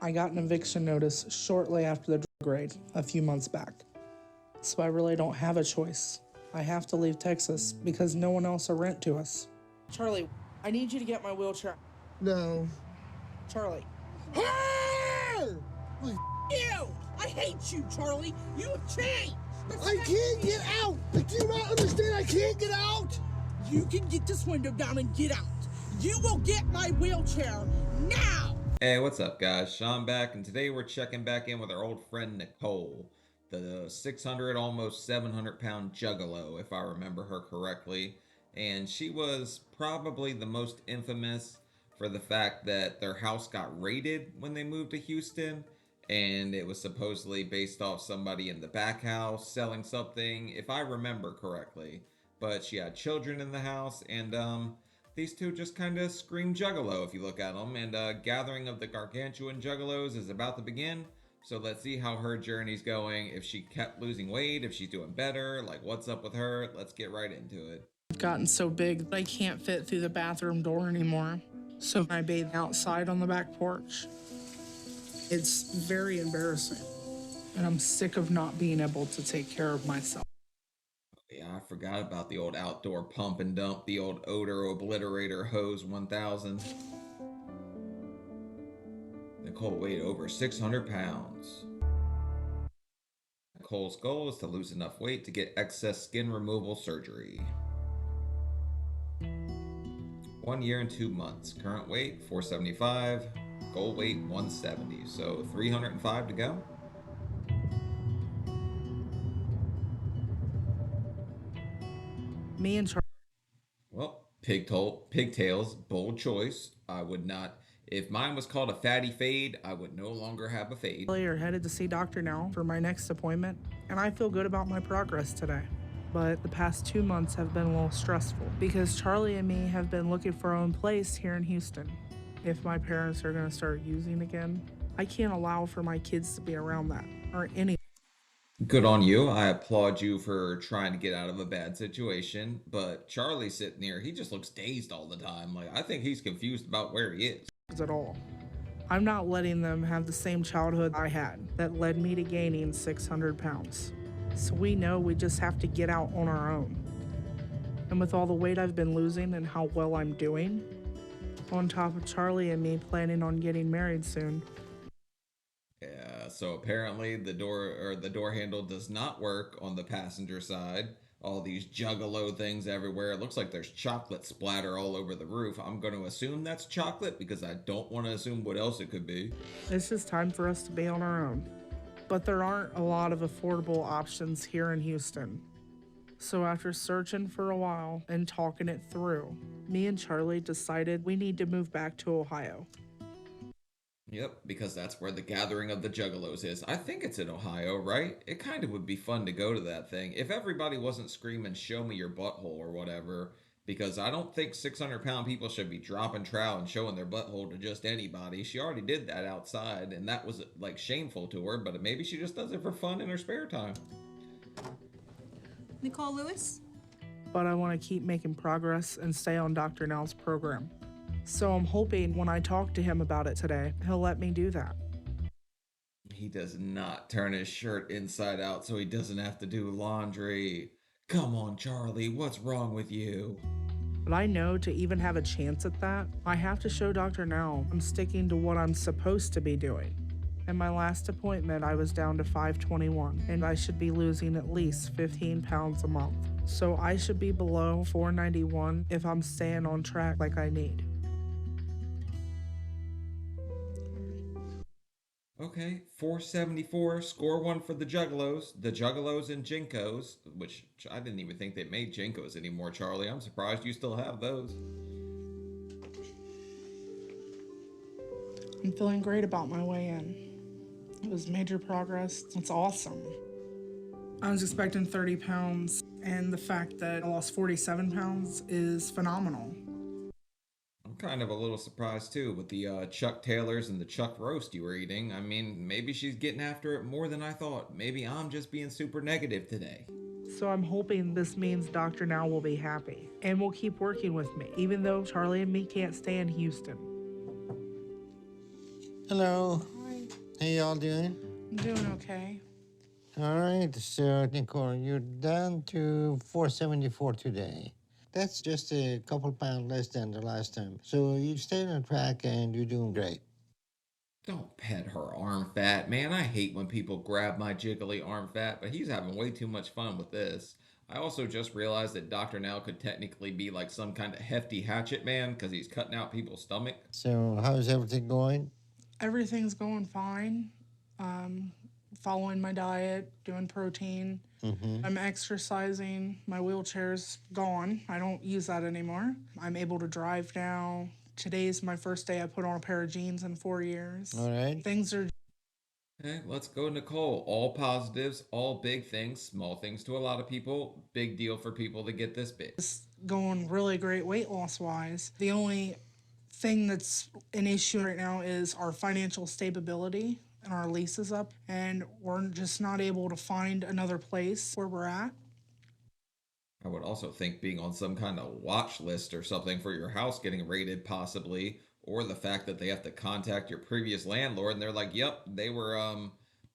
I got an eviction notice shortly after the drug raid a few months back. So I really don't have a choice. I have to leave Texas because no one else will rent to us. Charlie, I need you to get my wheelchair. No. Charlie. You! I hate you, Charlie! You have changed! I can't get out! Do you not understand? I can't get out! You can get this window down and get out. You will get my wheelchair now! Hey, what's up, guys? Sean back, and today we're checking back in with our old friend Nicole, the 600, almost 700-pound juggalo, if I remember her correctly. And she was probably the most infamous for the fact that their house got raided when they moved to Houston, and it was supposedly based off somebody in the back house selling something, if I remember correctly. But she had children in the house, and these two just kind of scream juggalo if you look at them. And gathering of the gargantuan juggalos is about to begin. So let's see how her journey's going. If she kept losing weight, if she's doing better, like what's up with her. Let's get right into it. I've gotten so big that I can't fit through the bathroom door anymore. So I bathe outside on the back porch. It's very embarrassing. And I'm sick of not being able to take care of myself. Yeah, I forgot about the old outdoor pump and dump, the old odor obliterator hose 1000. Nicole weighed over 600 pounds. Nicole's goal is to lose enough weight to get excess skin removal surgery. 1 year and 2 months. Current weight 475. Goal weight 170. So 305 to go. Me and Charlie. Well, pigtails, bold choice. I would not, if mine was called a fatty fade, I would no longer have a fade. Are headed to see Dr. Now for my next appointment, and I feel good about my progress today. But the past 2 months have been a little stressful because Charlie and me have been looking for our own place here in Houston. If my parents are going to start using again, I can't allow for my kids to be around that or any. Good on you. I applaud you for trying to get out of a bad situation. But Charlie sitting here, he just looks dazed all the time. Like, I think he's confused about where he is. At all. I'm not letting them have the same childhood I had that led me to gaining 600 pounds. So we know we just have to get out on our own. And with all the weight I've been losing and how well I'm doing, on top of Charlie and me planning on getting married soon. Yeah, so apparently the door handle does not work on the passenger side. All these juggalo things everywhere. It looks like there's chocolate splatter all over the roof. I'm going to assume that's chocolate because I don't want to assume what else it could be. It's just time for us to be on our own. But there aren't a lot of affordable options here in Houston. So after searching for a while and talking it through, me and Charlie decided we need to move back to Ohio. Yep, because that's where the gathering of the juggalos is. I think it's in Ohio, right? It kind of would be fun to go to that thing. If everybody wasn't screaming, show me your butthole or whatever, because I don't think 600-pound people should be dropping trowel and showing their butthole to just anybody. She already did that outside, and that was, like, shameful to her, but maybe she just does it for fun in her spare time. Nicole Lewis? But I want to keep making progress and stay on Dr. Now's program. So I'm hoping when I talk to him about it today, he'll let me do that. He does not turn his shirt inside out so he doesn't have to do laundry. Come on, Charlie, what's wrong with you? But I know to even have a chance at that, I have to show Dr. Now I'm sticking to what I'm supposed to be doing. In my last appointment, I was down to 521, and I should be losing at least 15 pounds a month. So I should be below 491 if I'm staying on track like I need. Okay, 474, score one for the Juggalos and Jinkos, which I didn't even think they made Jinkos anymore, Charlie. I'm surprised you still have those. I'm feeling great about my way in. It was major progress. It's awesome. I was expecting 30 pounds, and the fact that I lost 47 pounds is phenomenal. I'm kind of a little surprised too with the Chuck Taylors and the Chuck roast you were eating. I mean, maybe she's getting after it more than I thought. Maybe I'm just being super negative today. So I'm hoping this means Dr. Now will be happy and will keep working with me, even though Charlie and me can't stay in Houston. Hello. Hi. How y'all doing? I'm doing okay. All right, so Nicole, you're down to 474 today. That's just a couple pounds less than the last time. So you stayed on track and you're doing great. Don't pet her arm fat, man. I hate when people grab my jiggly arm fat, but he's having way too much fun with this. I also just realized that Dr. Now could technically be like some kind of hefty hatchet man because he's cutting out people's stomach. So how's everything going? Everything's going fine. Um, Following my diet, doing protein. Mm-hmm. I'm exercising. My wheelchair's gone. I don't use that anymore. I'm able to drive now. Today's my first day I put on a pair of jeans in 4 years. All right. Things are Okay, let's go, Nicole. All positives, all big things, small things to a lot of people. Big deal for people to get this big. just going really great weight loss wise. The only thing that's an issue right now is our financial stability and our lease is up, and we're just not able to find another place where we're at. I would also think being on some kind of watch list or something for your house getting raided, possibly, or the fact that they have to contact your previous landlord and they're like, "Yep, they were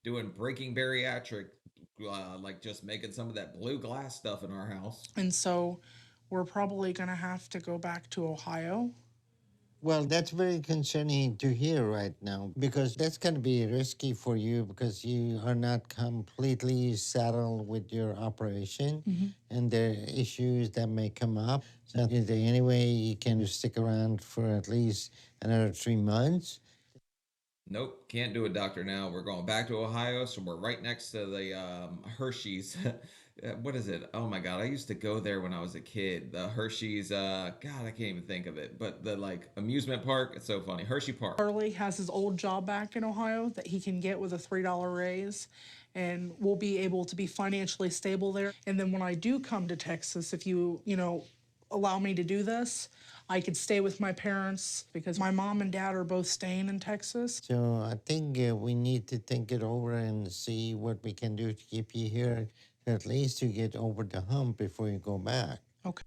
doing breaking bariatric, like just making some of that blue glass stuff in our house." And so we're probably going to have to go back to Ohio. Well, that's very concerning to hear right now because that's going to be risky for you because you are not completely settled with your operation and there are issues that may come up. So, is there any way you can stick around for at least another 3 months? Nope, can't do it, Doctor. Now we're going back to Ohio, so we're right next to the Hershey's. What is it? Oh my God, I used to go there when I was a kid. The Hershey's. God, I can't even think of it. But the like amusement park. It's so funny. Hershey Park. Charlie has his old job back in Ohio that he can get with a $3 raise, and we'll be able to be financially stable there. And then when I do come to Texas, if you allow me to do this, I could stay with my parents because my mom and dad are both staying in Texas. So, I think we need to think it over and see what we can do to keep you here, at least to get over the hump before you go back. Okay.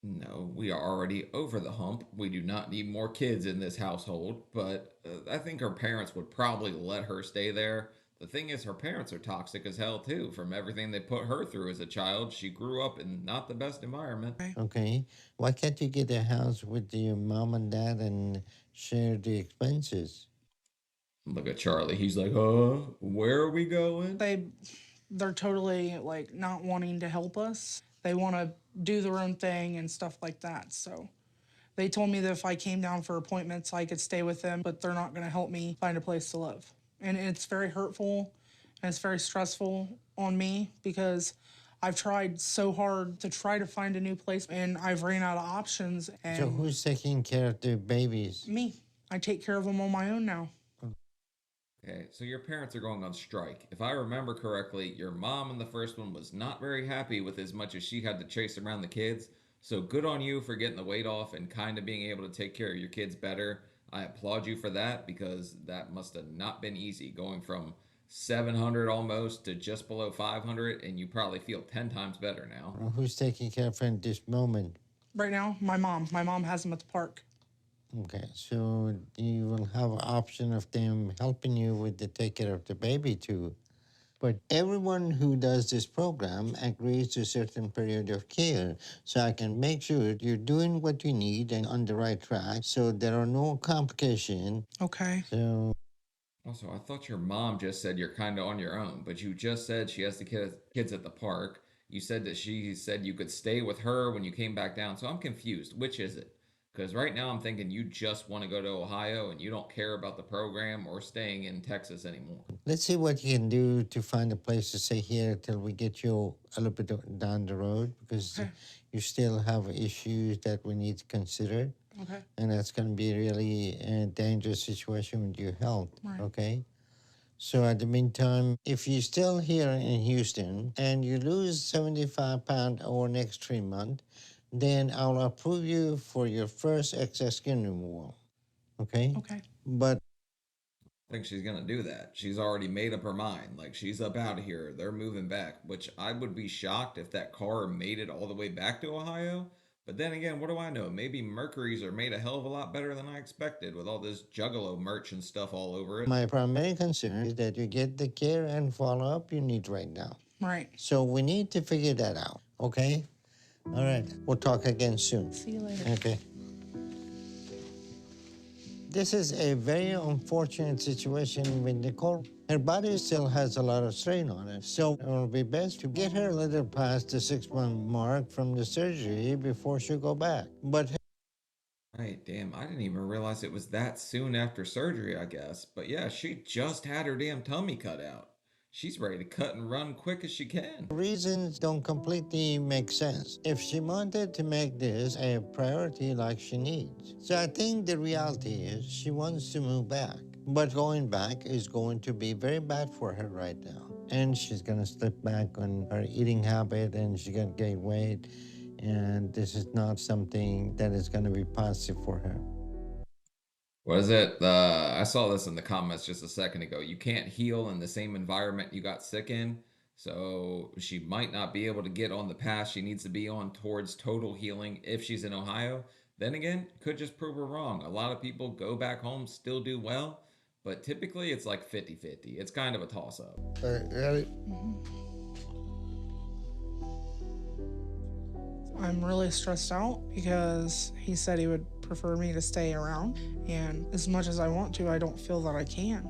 No, we are already over the hump. We do not need more kids in this household, but I think her parents would probably let her stay there. The thing is, her parents are toxic as hell too. From everything they put her through as a child, she grew up in not the best environment. Okay. Why can't you get a house with your mom and dad and share the expenses? Look at Charlie. He's like, where are we going? They're totally like not wanting to help us. They want to do their own thing and stuff like that. So they told me that if I came down for appointments, I could stay with them, but they're not going to help me find a place to live. And it's very hurtful and it's very stressful on me because I've tried so hard to try to find a new place and I've ran out of options. And So, who's taking care of the babies? me, I take care of them on my own now. Okay, so your parents are going on strike. If I remember correctly, your mom in the first one was not very happy with as much as she had to chase around the kids. So good on you for getting the weight off and kind of being able to take care of your kids better. I applaud you for that because that must have not been easy going from 700 almost to just below 500, and you probably feel 10 times better now. Who's taking care of her in this moment? Right now, my mom. My mom has them at the park. Okay, so you will have an option of them helping you with the take care of the baby too. But everyone who does this program agrees to a certain period of care. So I can make sure you're doing what you need and on the right track so there are no complications. Okay. So Also, I thought your mom just said you're kind of on your own, but you just said she has the kids at the park. You said that she said you could stay with her when you came back down. So I'm confused. Which is it? Because right now I'm thinking you just want to go to Ohio and you don't care about the program or staying in Texas anymore. let's see what you can do to find a place to stay here till we get you a little bit down the road because Okay. you still have issues that we need to consider. Okay. And that's going to be really a dangerous situation with your health. Right. Okay. So at the meantime, if you're still here in Houston and you lose 75 pounds over the next 3 months, then I'll approve you for your first excess skin removal. Okay? Okay. But I think she's gonna do that. She's already made up her mind. Like she's up out of here. They're moving back, which I would be shocked if that car made it all the way back to Ohio. But then again, what do I know? Maybe Mercury's are made a hell of a lot better than I expected with all this Juggalo merch and stuff all over it. My primary concern is that you get the care and follow-up you need right now. Right. So we need to figure that out, okay? All right, we'll talk again soon. See you later. Okay. This is a very unfortunate situation with Nicole. Her body still has a lot of strain on it, so it will be best to get her a little past the 6-month mark from the surgery before she go back. But Right, damn, I didn't even realize it was that soon after surgery, I guess. But yeah, she just had her damn tummy cut out. She's ready to cut and run quick as she can. reasons don't completely make sense if she wanted to make this a priority like she needs. So I think the reality is she wants to move back. But going back is going to be very bad for her right now. And she's gonna slip back on her eating habit and she's gonna gain weight. And this is not something that is gonna be positive for her. What is it? I saw this in the comments just a second ago. You can't heal in the same environment you got sick in. So she might not be able to get on the path she needs to be on towards total healing if she's in Ohio. Then again, could just prove her wrong. A lot of people go back home, still do well, but typically it's like 50-50. It's kind of a toss-up. I'm really stressed out because he said he would prefer me to stay around, and as much as I want to, I don't feel that I can.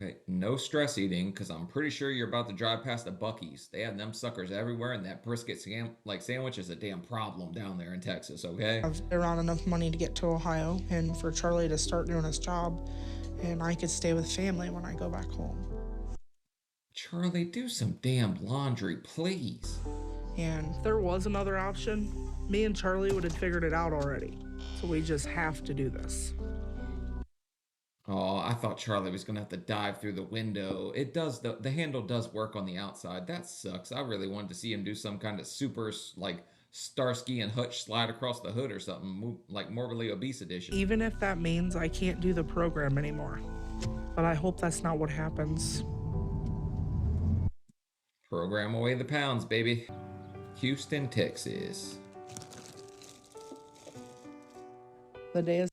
Okay, no stress eating, because I'm pretty sure you're about to drive past the Buc-ee's. They have them suckers everywhere, and that brisket sandwich is a damn problem down there in Texas, okay? I've around enough money to get to Ohio and for Charlie to start doing his job, and I could stay with family when I go back home. Charlie, do some damn laundry, please. And if there was another option, me and Charlie would have figured it out already. So we just have to do this. Oh, I thought Charlie was gonna have to dive through the window. It does, the handle does work on the outside. That sucks. I really wanted to see him do some kind of super, like, Starsky and Hutch slide across the hood or something, like Morbidly Obese edition. Even if that means I can't do the program anymore. But I hope that's not what happens. Program away the pounds, baby. Houston, Texas. The day is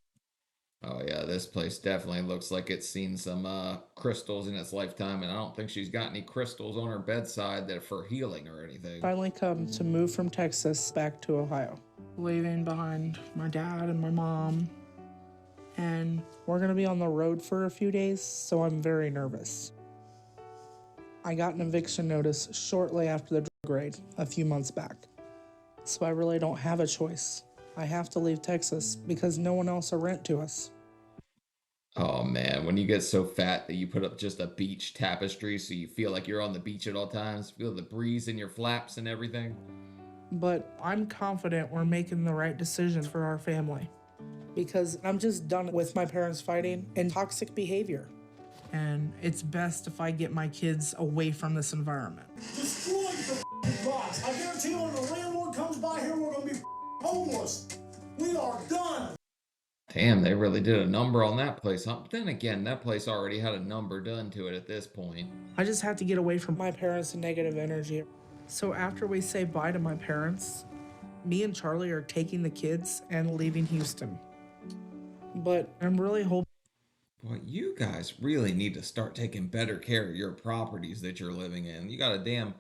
Oh yeah, this place definitely looks like it's seen some crystals in its lifetime, and I don't think she's got any crystals on her bedside that are for healing or anything. finally come to move from Texas back to Ohio. Leaving behind my dad and my mom. And we're gonna be on the road for a few days, so I'm very nervous. I got an eviction notice shortly after the drug raid a few months back. So I really don't have a choice. I have to leave Texas because no one else will rent to us. Oh man, when you get so fat that you put up just a beach tapestry so you feel like you're on the beach at all times, feel the breeze in your flaps and everything. But I'm confident we're making the right decisions for our family because I'm just done with my parents fighting and toxic behavior. And it's best if I get my kids away from this environment. Destroy the box. I guarantee you when the landlord comes by here, we're gonna be homeless. We are done. Damn, they really did a number on that place, huh? But then again, that place already had a number done to it at this point. I just have to get away from my parents' and negative energy. So after we say bye to my parents, me and Charlie are taking the kids and leaving Houston. But I'm really hoping Boy, you guys really need to start taking better care of your properties that you're living in. You got a damn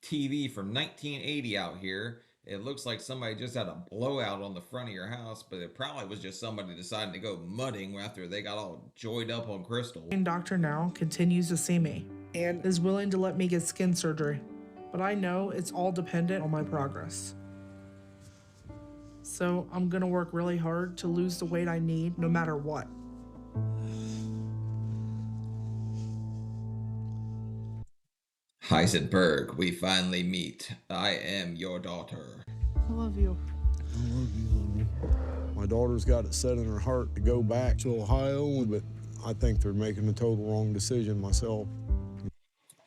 TV from 1980 out here. It looks like somebody just had a blowout on the front of your house, but it probably was just somebody deciding to go mudding after they got all joyed up on crystal. Doctor now continues to see me and is willing to let me get skin surgery. But I know it's all dependent on my progress. So I'm gonna work really hard to lose the weight I need no matter what. Heisenberg, we finally meet. I am your daughter. I love you. My daughter's got it set in her heart to go back to Ohio, but I think they're making a total wrong decision myself.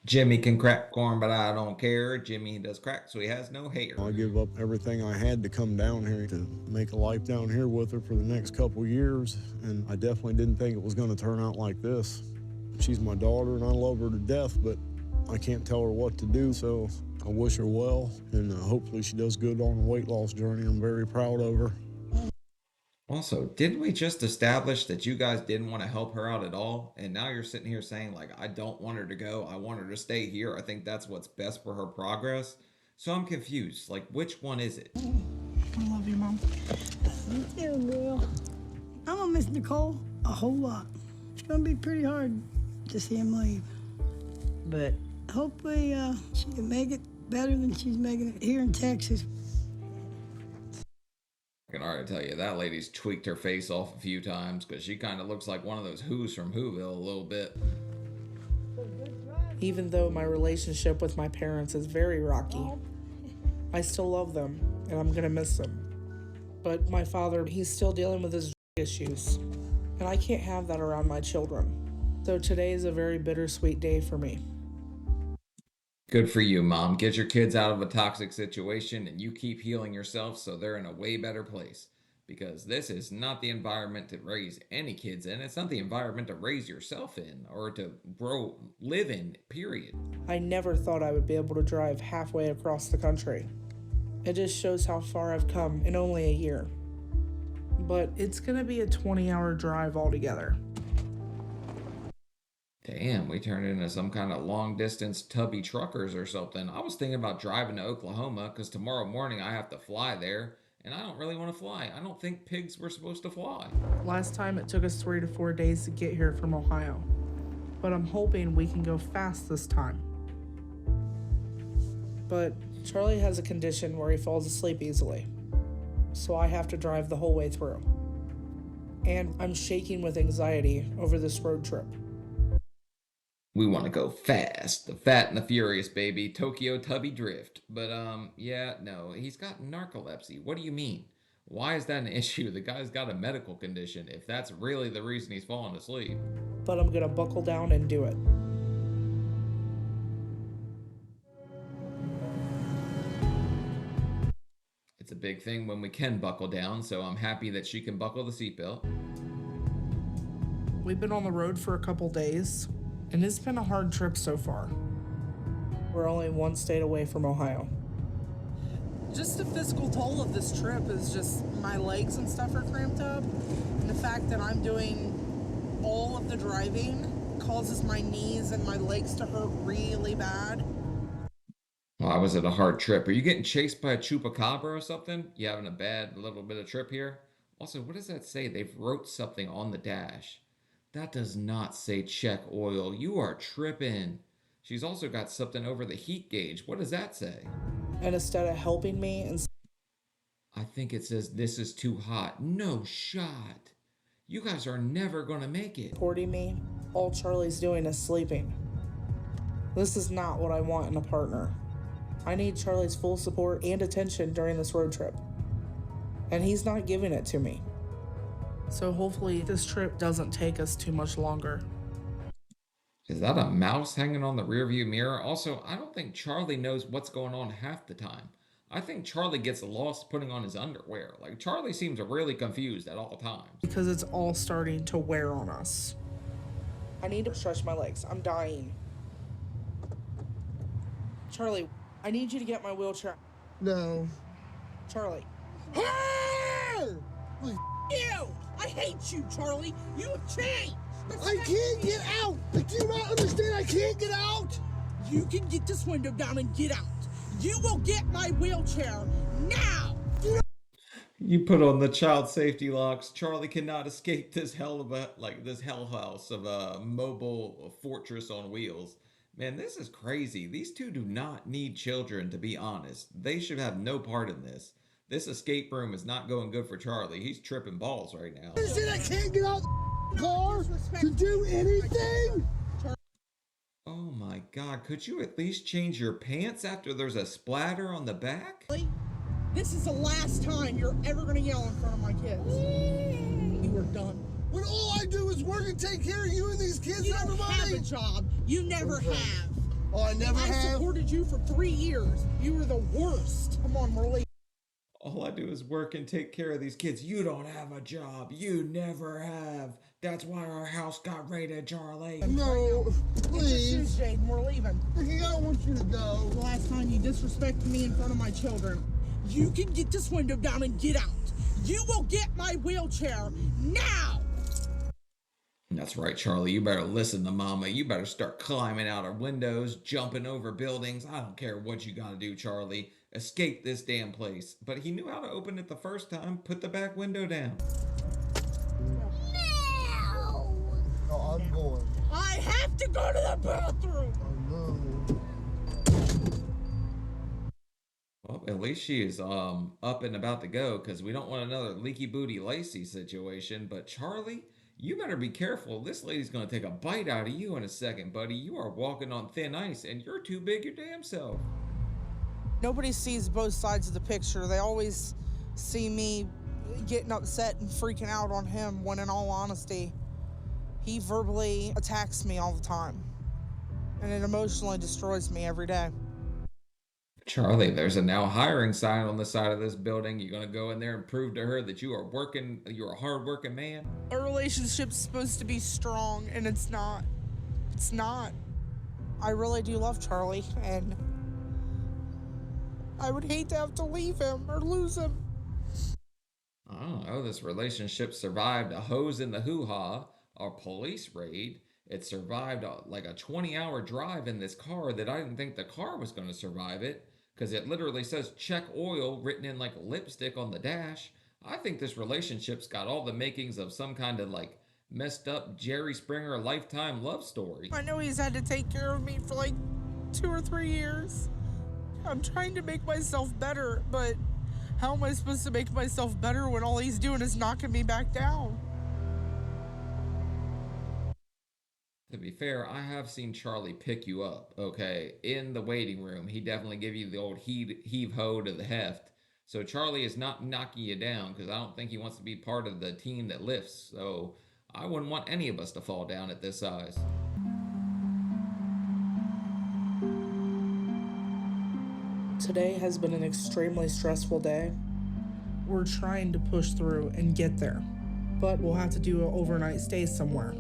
Jimmy can crack corn, but I don't care. Jimmy does crack, so he has no hair. I give up everything I had to come down here to make a life down here with her for the next couple years, and I definitely didn't think it was going to turn out like this. She's my daughter, and I love her to death, but I can't tell her what to do, so I wish her well, and hopefully she does good on the weight loss journey. I'm very proud of her. Also, didn't we just establish that you guys didn't want to help her out at all? And now you're sitting here saying, like, I don't want her to go. I want her to stay here. I think that's what's best for her progress. So I'm confused. Like, which one is it? I love you, Mom. Me too, girl. I'm gonna miss Nicole a whole lot. It's gonna be pretty hard to see him leave. But hopefully she can make it better than she's making it here in Texas. I can already tell you that lady's tweaked her face off a few times because she kind of looks like one of those Who's from Whoville a little bit. Even though my relationship with my parents is very rocky, I still love them and I'm gonna miss them. But my father, he's still dealing with his issues, and I can't have that around my children. So today is a very bittersweet day for me. Good for you, Mom. Get your kids out of a toxic situation and you keep healing yourself so they're in a way better place. Because this is not the environment to raise any kids in. It's not the environment to raise yourself in or to live in, period. I never thought I would be able to drive halfway across the country. It just shows how far I've come in only a year. But it's gonna be a 20-hour drive altogether. Damn, we turned into some kind of long-distance tubby truckers or something. I was thinking about driving to Oklahoma because tomorrow morning I have to fly there, and I don't really want to fly. I don't think pigs were supposed to fly. Last time it took us 3 to 4 days to get here from Ohio, but I'm hoping we can go fast this time. But Charlie has a condition where he falls asleep easily, so I have to drive the whole way through. And I'm shaking with anxiety over this road trip. We want to go fast. The Fat and the Furious, baby. Tokyo Tubby Drift. But, yeah, no. He's got narcolepsy. What do you mean? Why is that an issue? The guy's got a medical condition, if that's really the reason he's falling asleep. But I'm gonna buckle down and do it. It's a big thing when we can buckle down, so I'm happy that she can buckle the seatbelt. We've been on the road for a couple days, and it's been a hard trip so far. We're only 1 state away from Ohio. Just the physical toll of this trip is just my legs and stuff are cramped up. And the fact that I'm doing all of the driving causes my knees and my legs to hurt really bad. Why was it a hard trip? Are you getting chased by a chupacabra or something? You having a bad little bit of trip here? Also, what does that say? They've wrote something on the dash. That does not say check oil. You are tripping. She's also got something over the heat gauge. What does that say? And instead of helping me and I think it says this is too hot. No shot. You guys are never gonna make it. supporting me, all Charlie's doing is sleeping. This is not what I want in a partner. I need Charlie's full support and attention during this road trip. And he's not giving it to me. So hopefully this trip doesn't take us too much longer. Is that a mouse hanging on the rearview mirror? Also, I don't think Charlie knows what's going on half the time. I think Charlie gets lost putting on his underwear. Like, Charlie seems really confused at all times. Because it's all starting to wear on us. I need to stretch my legs. I'm dying. Charlie, I need you to get my wheelchair. No. Charlie. You! I hate you, Charlie. You have changed. I can't get out! Do you not understand? I can't get out! You can get this window down and get out. You will get my wheelchair now. You put on the child safety locks. Charlie cannot escape this this hell house of a mobile fortress on wheels. Man, this is crazy. These two do not need children, to be honest. They should have no part in this. This escape room is not going good for Charlie. He's tripping balls right now. You see, I can't get out the car to do anything? Oh my God, could you at least change your pants after there's a splatter on the back? This is the last time you're ever gonna yell in front of my kids. You are done. When all I do is work and take care of you and these kids You and don't have everybody. a job. You never have. Oh, I never I have. supported you for 3 years. You were the worst. Come on, Marley. All I do is work and take care of these kids. You don't have a job. You never have. That's why our house got raided, Charlie. Get No, your shoes, please. Jaden. We're leaving. Ricky, I don't want you to go. The last time you disrespected me in front of my children. You can get this window down and get out. You will get my wheelchair now. That's right, Charlie. You better listen to Mama. You better start climbing out of windows, jumping over buildings. I don't care what you gotta do, Charlie. Escape this damn place. But he knew how to open it the first time. Put the back window down. No, I'm going. I have to go to the bathroom. No. Well, at least she is up and about to go, because we don't want another leaky booty Lacey situation. But Charlie, you better be careful. This lady's gonna take a bite out of you in a second, buddy. You are walking on thin ice, and you're too big your damn self. Nobody sees both sides of the picture. They always see me getting upset and freaking out on him, when in all honesty, he verbally attacks me all the time. And it emotionally destroys me every day. Charlie, there's a now hiring sign on the side of this building. You're gonna go in there and prove to her that you're a hard-working man? Our relationship's supposed to be strong, and it's not. It's not. I really do love Charlie, and I would hate to have to leave him or lose him. I don't know. This relationship survived a hose in the hoo-ha, a police raid. It survived like a 20-hour drive in this car that I didn't think the car was going to survive it, because it literally says check oil written in like lipstick on the dash. I think this relationship's got all the makings of some kind of like messed up Jerry Springer Lifetime love story. I know he's had to take care of me for like 2 or 3 years. I'm trying to make myself better, but how am I supposed to make myself better when all he's doing is knocking me back down? To be fair, I have seen Charlie pick you up, okay? In the waiting room, he definitely give you the old heave-ho to the heft. So Charlie is not knocking you down, because I don't think he wants to be part of the team that lifts. So I wouldn't want any of us to fall down at this size. Today has been an extremely stressful day. We're trying to push through and get there, but we'll have to do an overnight stay somewhere.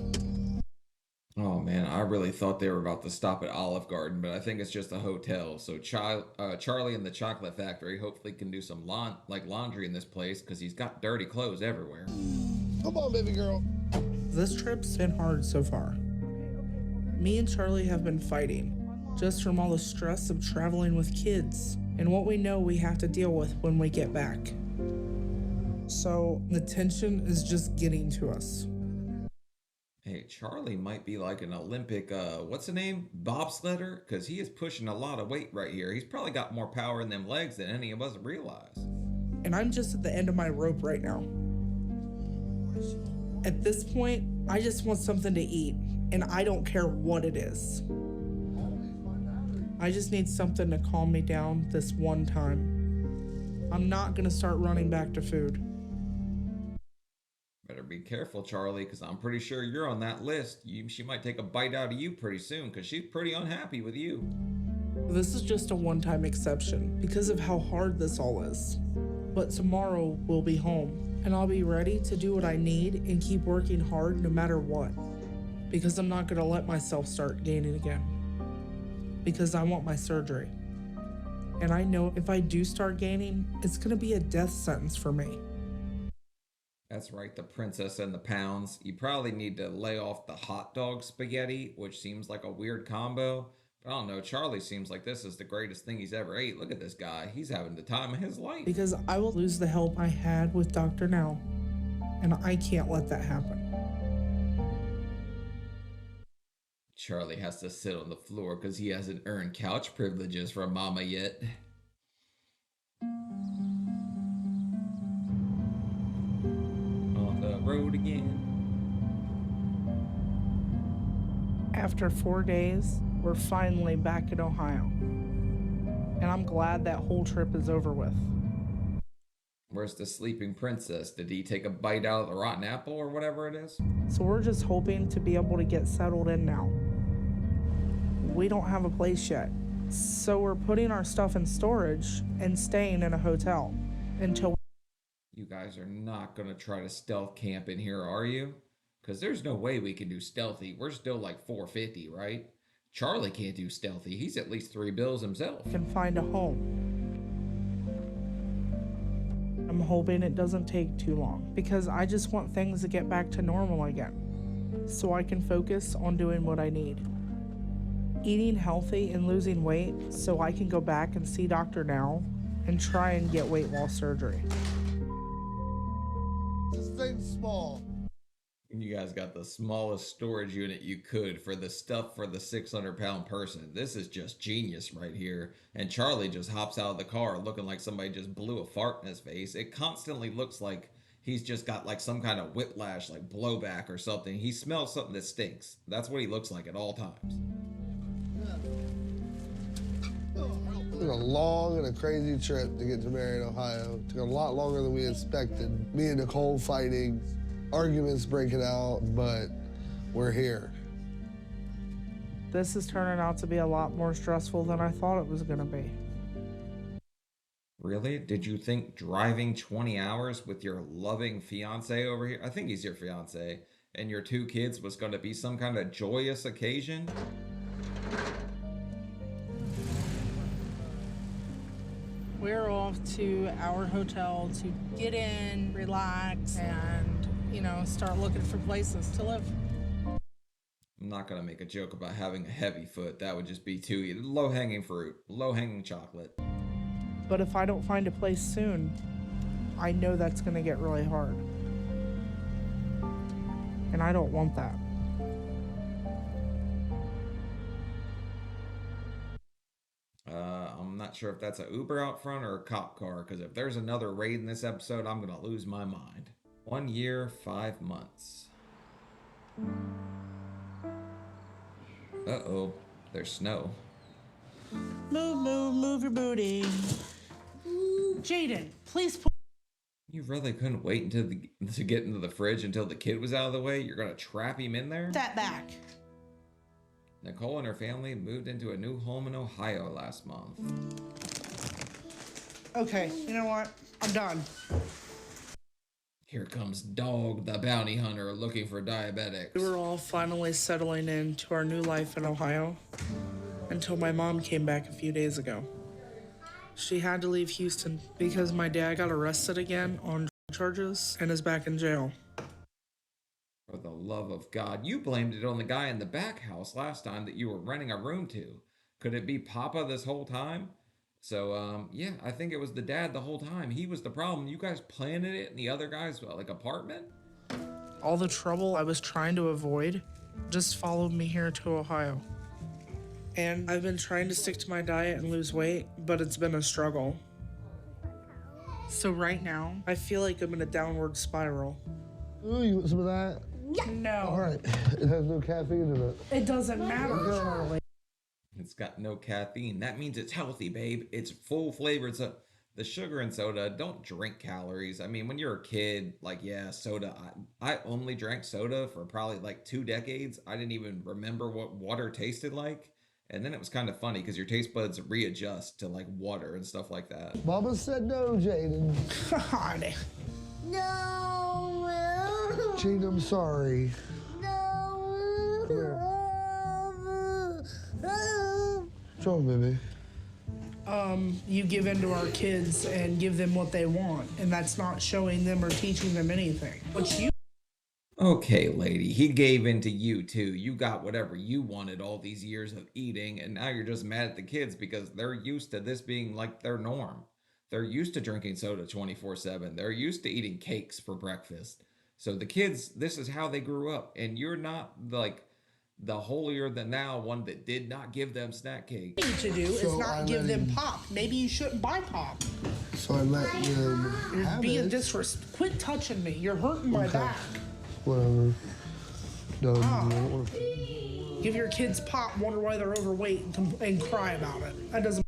Oh man, I really thought they were about to stop at Olive Garden, but I think it's just a hotel. So Charlie and the Chocolate Factory hopefully can do some laundry in this place, because he's got dirty clothes everywhere. Come on, baby girl. This trip's been hard so far. Me and Charlie have been fighting, just from all the stress of traveling with kids and what we know we have to deal with when we get back. So the tension is just getting to us. Hey, Charlie might be like an Olympic, what's the name? Bobsledder? Because he is pushing a lot of weight right here. He's probably got more power in them legs than any of us realize. And I'm just at the end of my rope right now. At this point, I just want something to eat, and I don't care what it is. I just need something to calm me down this one time. I'm not gonna start running back to food. Better be careful, Charlie, because I'm pretty sure you're on that list. She might take a bite out of you pretty soon, because she's pretty unhappy with you. This is just a one-time exception because of how hard this all is. But tomorrow we'll be home, and I'll be ready to do what I need and keep working hard no matter what. Because I'm not gonna let myself start gaining again. Because I want my surgery. And I know if I do start gaining, it's gonna be a death sentence for me. That's right, the princess and the pounds. You probably need to lay off the hot dog spaghetti, which seems like a weird combo. But I don't know, Charlie seems like this is the greatest thing he's ever ate. Look at this guy. He's having the time of his life. Because I will lose the help I had with Dr. Now. And I can't let that happen. Charlie has to sit on the floor because he hasn't earned couch privileges from Mama yet. On the road again. After 4 days, we're finally back in Ohio. And I'm glad that whole trip is over with. Where's the sleeping princess? Did he take a bite out of the rotten apple or whatever it is? So we're just hoping to be able to get settled in now. We don't have a place yet. So we're putting our stuff in storage and staying in a hotel until You guys are not gonna try to stealth camp in here, are you? Because there's no way we can do stealthy. We're still like 450, right? Charlie can't do stealthy. He's at least 3 bills himself. I can find a home. I'm hoping it doesn't take too long because I just want things to get back to normal again so I can focus on doing what I need. Eating healthy and losing weight so I can go back and see Dr. Now and try and get weight loss surgery. This thing's small. You guys got the smallest storage unit you could for the stuff for the 600-pound person. This is just genius right here. And Charlie just hops out of the car looking like somebody just blew a fart in his face. It constantly looks like he's just got like some kind of whiplash, like blowback or something. He smells something that stinks. That's what he looks like at all times. It was a long and a crazy trip to get to Marion, Ohio. It took a lot longer than we expected. Me and Nicole fighting, arguments breaking out, but we're here. This is turning out to be a lot more stressful than I thought it was gonna be. Really? Did you think driving 20 hours with your loving fiance over here, I think he's your fiance, and your 2 kids was going to be some kind of joyous occasion? We're off to our hotel to get in, relax, and, start looking for places to live. I'm not going to make a joke about having a heavy foot. That would just be too low-hanging fruit, low-hanging chocolate. But if I don't find a place soon, I know that's gonna get really hard. And I don't want that. I'm not sure if that's an Uber out front or a cop car, because if there's another raid in this episode, I'm going to lose my mind. 1 year, 5 months. Uh-oh, there's snow. Move your booty. Jaden, please put You really couldn't wait until to get into the fridge until the kid was out of the way? You're going to trap him in there? that back. Nicole and her family moved into a new home in Ohio last month. Okay, you know what? I'm done. Here comes Dog, the bounty hunter, looking for diabetics. We were all finally settling into our new life in Ohio until my mom came back a few days ago. She had to leave Houston because my dad got arrested again on charges and is back in jail. For the love of God, you blamed it on the guy in the back house last time that you were renting a room to. Could it be Papa this whole time? So, yeah, I think it was the dad the whole time. He was the problem. You guys planted it in the other guy's, apartment? All the trouble I was trying to avoid just followed me here to Ohio. And I've been trying to stick to my diet and lose weight, but it's been a struggle. So right now, I feel like I'm in a downward spiral. Oh, you want some of that? No, All right. It has no caffeine in it. it doesn't matter, Charlie. It's got no caffeine. That means it's healthy, babe. It's full flavored. So the sugar in soda, don't drink calories. I mean, when you're a kid, soda. I only drank soda for probably 2 decades. I didn't even remember what water tasted like. And then it was kind of funny because your taste buds readjust to water and stuff like that. Mama said no, Jaden. God. No. Jaden, I'm sorry. No. Come here. What's wrong, baby? You give in to our kids and give them what they want, and that's not showing them or teaching them anything. But you Okay, lady, he gave in to you too. You got whatever you wanted all these years of eating, and now you're just mad at the kids because they're used to this being their norm. They're used to drinking soda 24/7. They're used to eating cakes for breakfast. So the kids, this is how they grew up, and you're not the holier than thou one that did not give them snack cake. need to do is So not I give let them him- pop. Maybe you shouldn't buy pop. So I let them You're have being it. disrespectful. Quit touching me. You're hurting my Okay. back. Whatever. No, Ah. I don't want to. Give your kids pop, wonder why they're overweight, and cry about it. That doesn't.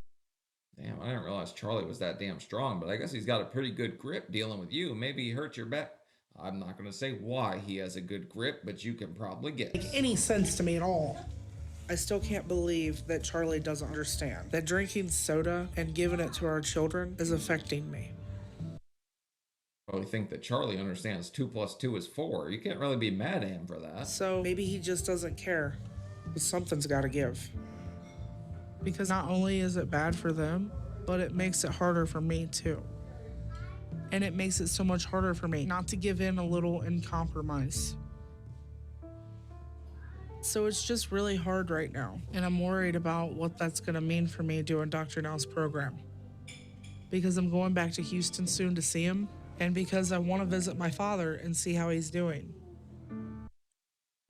Damn, I didn't realize Charlie was that damn strong, but I guess he's got a pretty good grip dealing with you. Maybe he hurt your back. I'm not going to say why he has a good grip, but you can probably guess. Make any sense to me at all. I still can't believe that Charlie doesn't understand that drinking soda and giving it to our children is affecting me. really think that Charlie understands 2 plus 2 is 4. You can't really be mad at him for that. So maybe he just doesn't care. But something's got to give. Because not only is it bad for them, but it makes it harder for me too. And it makes it so much harder for me not to give in a little and compromise. So it's just really hard right now. And I'm worried about what that's going to mean for me doing Dr. Now's program. Because I'm going back to Houston soon to see him. And because I want to visit my father and see how he's doing.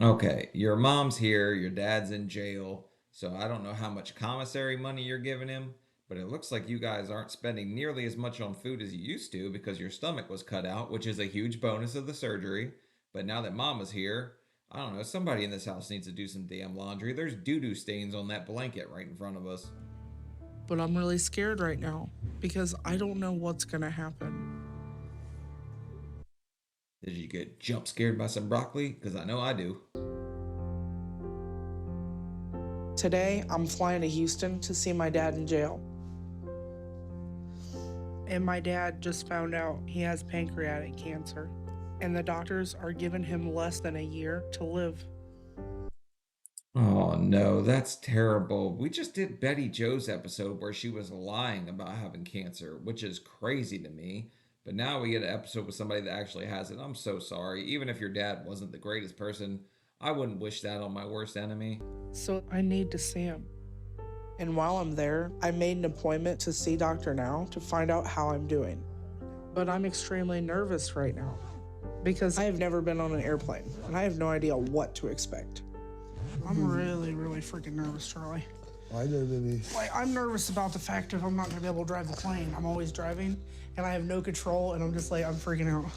Okay, your mom's here, your dad's in jail, so I don't know how much commissary money you're giving him, but it looks like you guys aren't spending nearly as much on food as you used to because your stomach was cut out, which is a huge bonus of the surgery. But now that Mama's here, I don't know, somebody in this house needs to do some damn laundry. There's doo-doo stains on that blanket right in front of us. But I'm really scared right now because I don't know what's going to happen. Did you get jump scared by some broccoli? Because I know I do. Today, I'm flying to Houston to see my dad in jail. And my dad just found out he has pancreatic cancer. And the doctors are giving him less than a year to live. Oh no, that's terrible. We just did Betty Jo's episode where she was lying about having cancer, which is crazy to me. But now we get an episode with somebody that actually has it. I'm so sorry. Even if your dad wasn't the greatest person, I wouldn't wish that on my worst enemy. So I need to see him. And while I'm there, I made an appointment to see Dr. Now to find out how I'm doing. But I'm extremely nervous right now because I have never been on an airplane and I have no idea what to expect. I'm really freaking nervous, Charlie. I know, baby. Like, I'm nervous about the fact if I'm not gonna be able to drive the plane. I'm always driving and I have no control and I'm just like, I'm freaking out.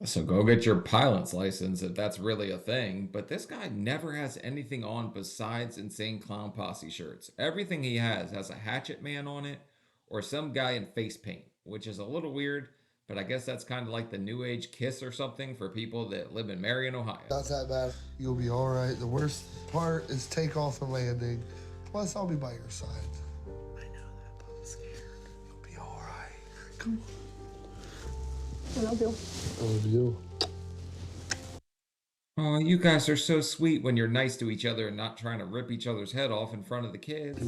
So go get your pilot's license if that's really a thing. But this guy never has anything on besides Insane Clown Posse shirts. Everything he has a Hatchet Man on it or some guy in face paint, which is a little weird, but I guess that's kind of like the new age Kiss or something for people that live in Marion, Ohio. Not that bad. You'll be all right. The worst part is takeoff and landing. Plus, I'll be by your side. I know that, but I'm scared. You'll be all right. Come on. I love you. I love you. Oh, you guys are so sweet when you're nice to each other and not trying to rip each other's head off in front of the kids.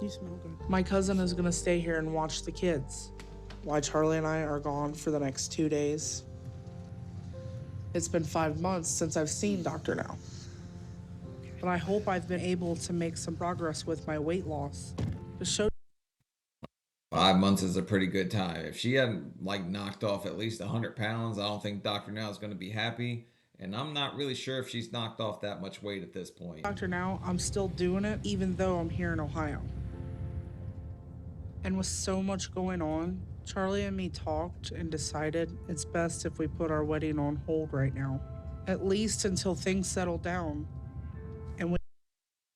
You smell good. My cousin is gonna stay here and watch the kids while Charlie and I are gone for the next 2 days. It's been 5 months since I've seen Dr. Now. But I hope I've been able to make some progress with my weight loss to show 5 months is a pretty good time. If she hadn't knocked off at least 100 pounds, I don't think Dr. Now is going to be happy. And I'm not really sure if she's knocked off that much weight at this point. Dr. Now I'm still doing it even though I'm here in Ohio. And with so much going on, Charlie and me talked and decided it's best if we put our wedding on hold right now, at least until things settle down. And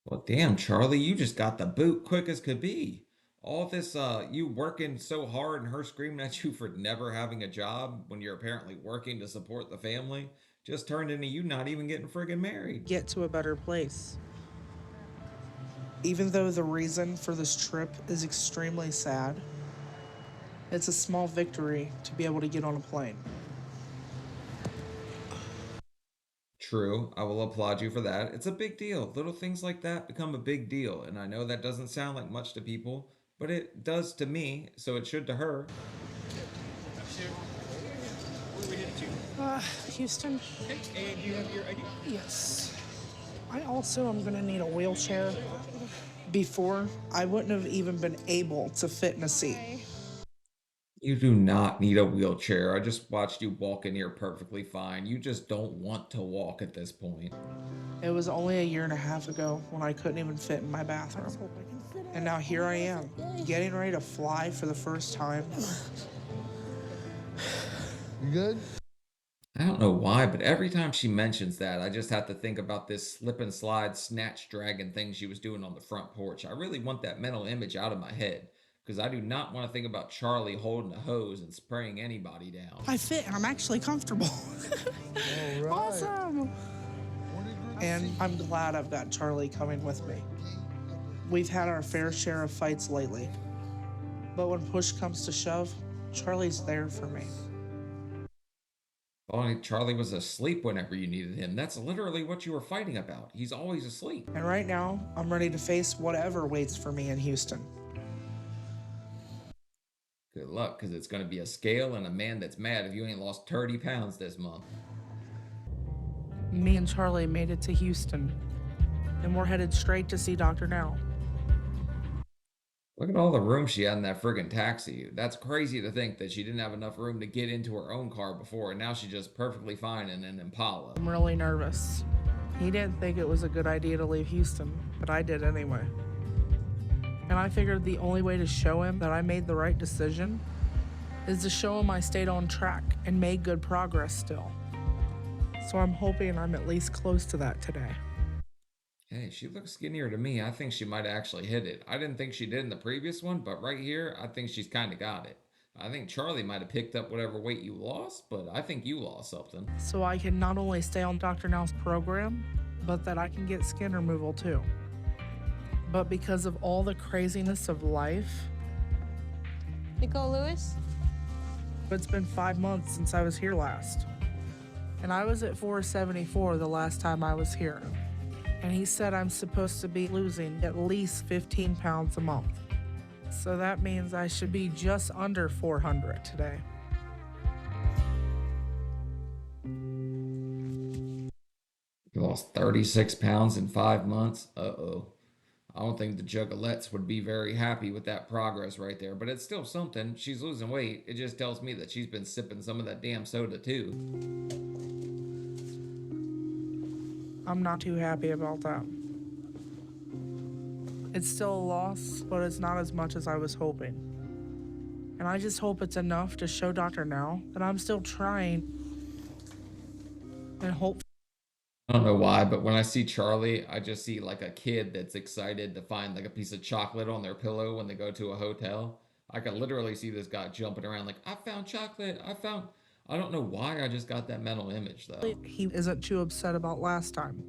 Well, damn, Charlie, you just got the boot quick as could be. All this, you working so hard and her screaming at you for never having a job when you're apparently working to support the family, just turned into you not even getting friggin' married. get to a better place. Even though the reason for this trip is extremely sad, it's a small victory to be able to get on a plane. True, I will applaud you for that. It's a big deal. Little things like that become a big deal, and I know that doesn't sound like much to people, but it does to me, so it should to her. Houston? And you have your ID? Yes. I also am gonna need a wheelchair. Before, I wouldn't have even been able to fit in a seat. You do not need a wheelchair. I just watched you walk in here perfectly fine. You just don't want to walk at this point. It was only a year and a half ago when I couldn't even fit in my bathroom. And now here I am, getting ready to fly for the first time. You good? I don't know why, but every time she mentions that, I just have to think about this slip and slide, snatch dragon thing she was doing on the front porch. I really want that mental image out of my head, because I do not want to think about Charlie holding a hose and spraying anybody down. I fit and I'm actually comfortable. All right. Awesome. And I'm glad I've got Charlie coming with me. We've had our fair share of fights lately, but when push comes to shove, Charlie's there for me. Oh, Charlie was asleep whenever you needed him. That's literally what you were fighting about. He's always asleep. And right now, I'm ready to face whatever waits for me in Houston. Good luck, because it's going to be a scale and a man that's mad if you ain't lost 30 pounds this month. Me and Charlie made it to Houston, and we're headed straight to see Dr. Now. Look at all the room she had in that friggin' taxi. That's crazy to think that she didn't have enough room to get into her own car before, and now she's just perfectly fine in an Impala. I'm really nervous. He didn't think it was a good idea to leave Houston, but I did anyway. And I figured the only way to show him that I made the right decision is to show him I stayed on track and made good progress still. So I'm hoping I'm at least close to that today. Hey, she looks skinnier to me. I think she might have actually hit it. I didn't think she did in the previous one, but right here, I think she's kind of got it. I think Charlie might have picked up whatever weight you lost, but I think you lost something. So I can not only stay on Dr. Now's program, but that I can get skin removal too. But because of all the craziness of life, Nicole Lewis? it's been 5 months since I was here last. And I was at 474 the last time I was here. And he said I'm supposed to be losing at least 15 pounds a month. So that means I should be just under 400 today. You lost 36 pounds in 5 months? Uh-oh. I don't think the Juggalettes would be very happy with that progress right there, but it's still something. She's losing weight. It just tells me that she's been sipping some of that damn soda too. I'm not too happy about that. It's still a loss, but it's not as much as I was hoping. And I just hope it's enough to show Dr. Now that I'm still trying and hope. I don't know why, but when I see Charlie, I just see like a kid that's excited to find like a piece of chocolate on their pillow when they go to a hotel. I could literally see this guy jumping around like, I found chocolate, I don't know why I just got that mental image though. He isn't too upset about last time.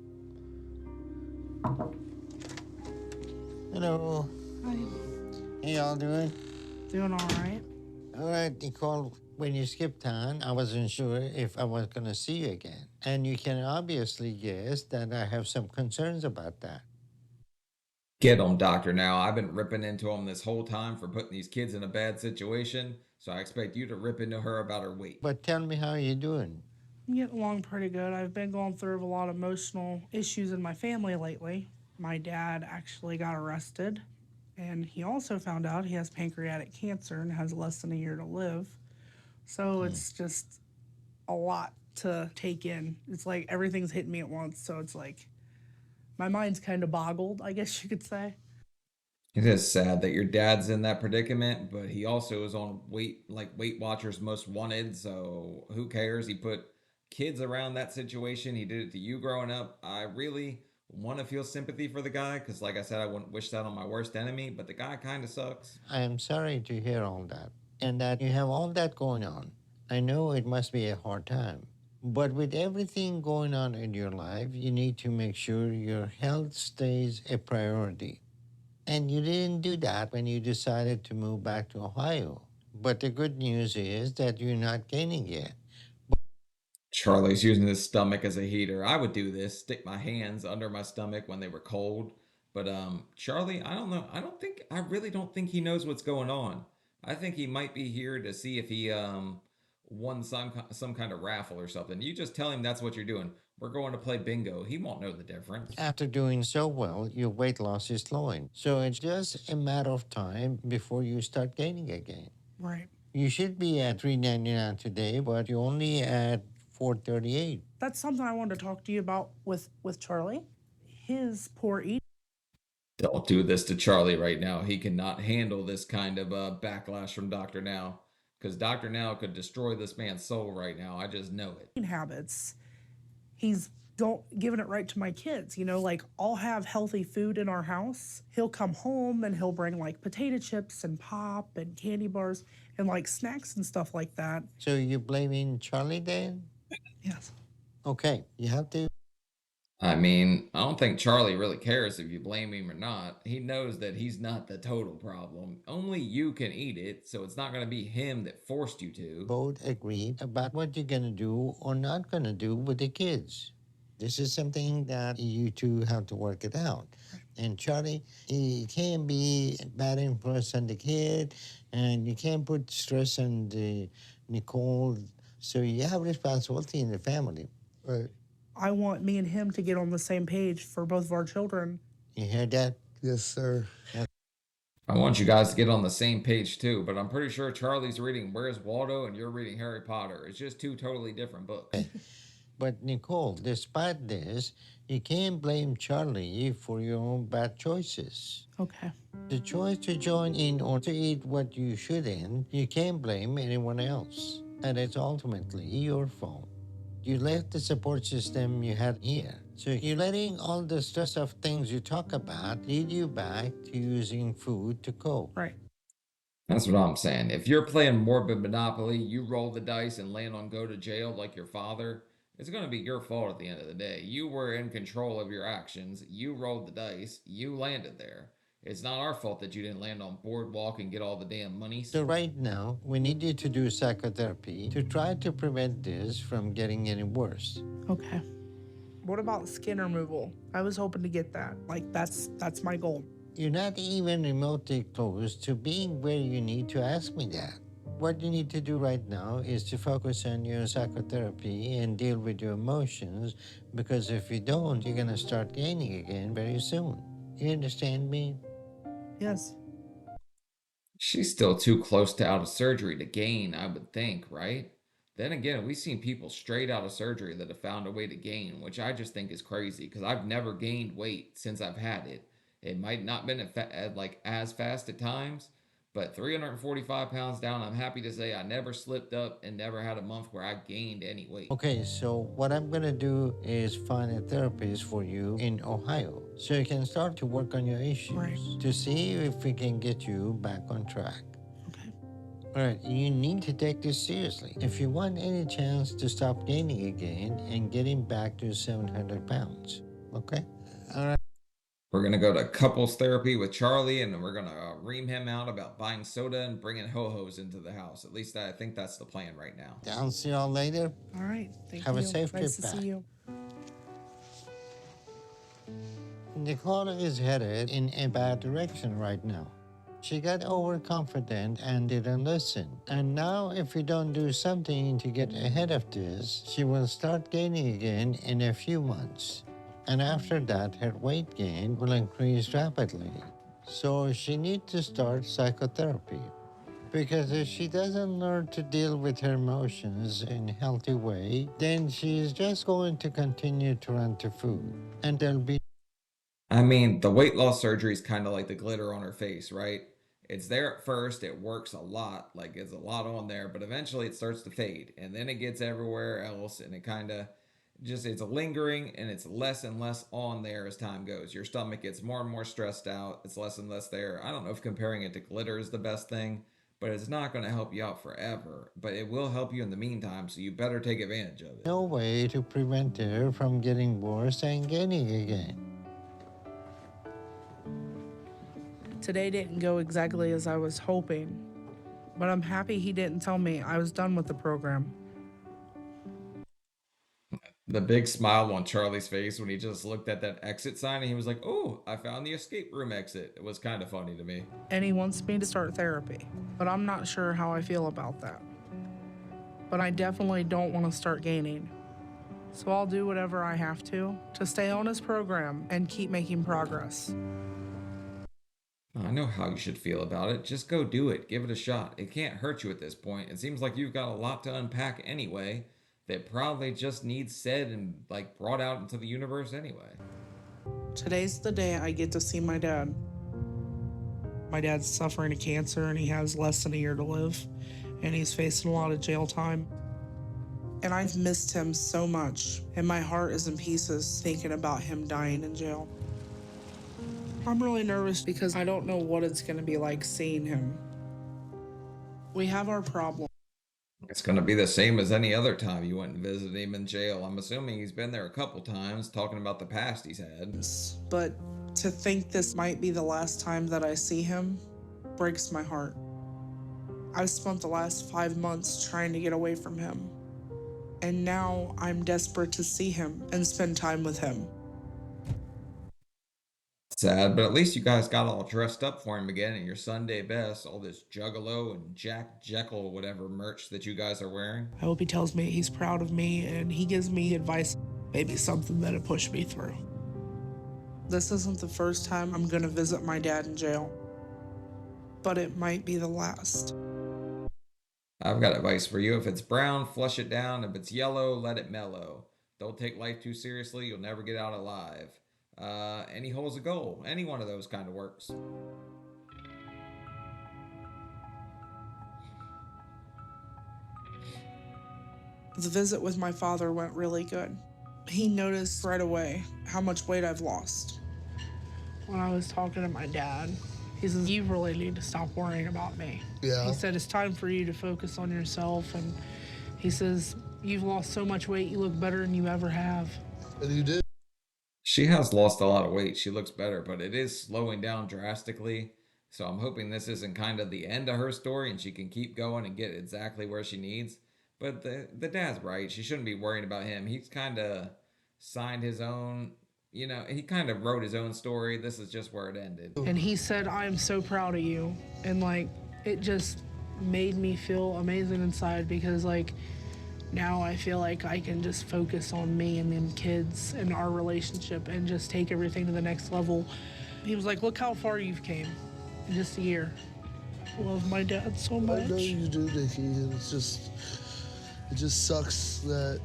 Hello. Hi. How y'all doing? Doing all right. All right, Nicole, when you skipped on, I wasn't sure if I was going to see you again. And you can obviously guess that I have some concerns about that. Get him, Doctor. Now, I've been ripping into him this whole time for putting these kids in a bad situation, so I expect you to rip into her about her weight. But tell me how you're doing. I'm getting along pretty good. I've been going through a lot of emotional issues in my family lately. My dad actually got arrested, and he also found out he has pancreatic cancer and has less than a year to live. So it's just a lot to take in. It's like everything's hitting me at once, so it's like my mind's kind of boggled, I guess you could say. It is sad that your dad's in that predicament, but he also is on Weight Watchers Most Wanted, so who cares? He put kids around that situation. He did it to you growing up. I really want to feel sympathy for the guy because, like I said, I wouldn't wish that on my worst enemy, but the guy kind of sucks. I am sorry to hear all that and that you have all that going on. I know it must be a hard time. But with everything going on in your life, you need to make sure your health stays a priority. And you didn't do that when you decided to move back to Ohio. But the good news is that you're not gaining yet. Charlie's using his stomach as a heater. I would do this, stick my hands under my stomach when they were cold. But Charlie, I don't know. I really don't think he knows what's going on. I think he might be here to see if he won some kind of raffle or something. You just tell him that's what you're doing. We're going to play bingo. He won't know the difference. After doing so well, your weight loss is slowing. So it's just a matter of time before you start gaining again. Right. You should be at 399 today, but you're only at 438. That's something I wanted to talk to you about with Charlie. His poor eating. Don't do this to Charlie right now. He cannot handle this kind of backlash from Dr. Now. Because Dr. Now could destroy this man's soul right now. I just know it. Habits. He's giving it right to my kids. You know, like I'll have healthy food in our house. He'll come home and he'll bring like potato chips and pop and candy bars and like snacks and stuff like that. So you're blaming Charlie then? Yes. Okay, you have to I mean, I don't think Charlie really cares if you blame him or not. He knows that he's not the total problem. Only you can eat it, so it's not going to be him that forced you to. Both agree about what you're gonna do or not gonna do with the kids. This is something that you two have to work it out. And Charlie, he can't be a bad influence on the kid, and you can't put stress on the Nicole. So you have responsibility in the family. Right. I want me and him to get on the same page for both of our children. You hear that? Yes, sir. I want you guys to get on the same page too, but I'm pretty sure Charlie's reading Where's Waldo and you're reading Harry Potter. It's just two totally different books. But Nicole, despite this, you can't blame Charlie for your own bad choices. Okay. The choice to join in or to eat what you shouldn't, you can't blame anyone else. And it's ultimately your fault. You left the support system you had here. So you're letting all the stress of things you talk about lead you back to using food to cope. Right. That's what I'm saying. If you're playing morbid Monopoly, you roll the dice and land on go to jail like your father, it's going to be your fault at the end of the day. You were in control of your actions. You rolled the dice. You landed there. It's not our fault that you didn't land on Boardwalk and get all the damn money. So right now, we need you to do psychotherapy to try to prevent this from getting any worse. Okay. What about skin removal? I was hoping to get that. Like, that's my goal. You're not even remotely close to being where you need to ask me that. What you need to do right now is to focus on your psychotherapy and deal with your emotions, because if you don't, you're going to start gaining again very soon. You understand me? Yes. She's still too close to out of surgery to gain, I would think, right? Then again, we've seen people straight out of surgery that have found a way to gain, which I just think is crazy because I've never gained weight since I've had it. It might not been like as fast at times, but 345 pounds down, I'm happy to say I never slipped up and never had a month where I gained any weight. Okay, so what I'm gonna do is find a therapist for you in Ohio so you can start to work on your issues Right. to see if we can get you back on track. Okay. All right, you need to take this seriously. If you want any chance to stop gaining again and getting back to 700 pounds, okay? All right. We're going to go to couples therapy with Charlie, and we're going to ream him out about buying soda and bringing ho-hos into the house. At least I think that's the plan right now. I'll see y'all later. All right. Thank Have you. a safe nice trip to back. see you. Nicole is headed in a bad direction right now. She got overconfident and didn't listen. And now if we don't do something to get ahead of this, she will start gaining again in a few months. And after that, her weight gain will increase rapidly. So she needs to start psychotherapy. Because if she doesn't learn to deal with her emotions in a healthy way, then she's just going to continue to run to food. And there'll be I mean, the weight loss surgery is kind of like the glitter on her face, right? It's there at first, it works a lot, like it's a lot on there, but eventually it starts to fade, and then it gets everywhere else, and it kind of just, it's lingering, and it's less and less on there as time goes. Your stomach gets more and more stressed out, it's less and less there. I don't know if comparing it to glitter is the best thing, but it's not going to help you out forever, but it will help you in the meantime, so you better take advantage of it. no way to prevent her from getting worse and gaining again. Today didn't go exactly as I was hoping, but I'm happy he didn't tell me I was done with the program. The big smile on Charlie's face when he just looked at that exit sign and he was like, oh, I found the escape room exit. It was kind of funny to me. And he wants me to start therapy, but I'm not sure how I feel about that. But I definitely don't want to start gaining. So I'll do whatever I have to stay on his program and keep making progress. I know how you should feel about it. Just go do it. Give it a shot. It can't hurt you at this point. It seems like you've got a lot to unpack anyway that probably just needs said and like brought out into the universe anyway. Today's the day I get to see my dad. My dad's suffering a cancer and he has less than a year to live, and he's facing a lot of jail time. And I've missed him so much, and my heart is in pieces thinking about him dying in jail. I'm really nervous because I don't know what it's going to be like seeing him. We have our problem. It's going to be the same as any other time you went and visited him in jail. I'm assuming he's been there a couple times talking about the past he's had. But to think this might be the last time that I see him breaks my heart. I've spent the last 5 months trying to get away from him. And now I'm desperate to see him and spend time with him. Sad, but at least you guys got all dressed up for him again in your Sunday best. All this Juggalo and Jack Jekyll, whatever merch that you guys are wearing. I hope he tells me he's proud of me and he gives me advice, maybe something that'll push me through. This isn't the first time I'm gonna visit my dad in jail, but it might be the last. I've got advice for you. If it's brown, flush it down. If it's yellow, let it mellow. Don't take life too seriously. You'll never get out alive. Any hole's a goal. Any one of those kind of works. The visit with my father went really good. He noticed right away how much weight I've lost. When I was talking to my dad, he says, you really need to stop worrying about me. Yeah. He said, it's time for you to focus on yourself. And he says, you've lost so much weight, you look better than you ever have. And you did. She has lost a lot of weight. She looks better, but it is slowing down drastically. So I'm hoping this isn't kind of the end of her story and she can keep going and get exactly where she needs. But the dad's right. She shouldn't be worrying about him. He's kind of signed his own, you know, he kind of wrote his own story. This is just where it ended. And he said, I am so proud of you. And like, it just made me feel amazing inside because like, now I feel like I can just focus on me and them kids and our relationship and just take everything to the next level. He was like, look how far you've came in just a year. I love my dad so much. I know you do, Nikki, and it just sucks that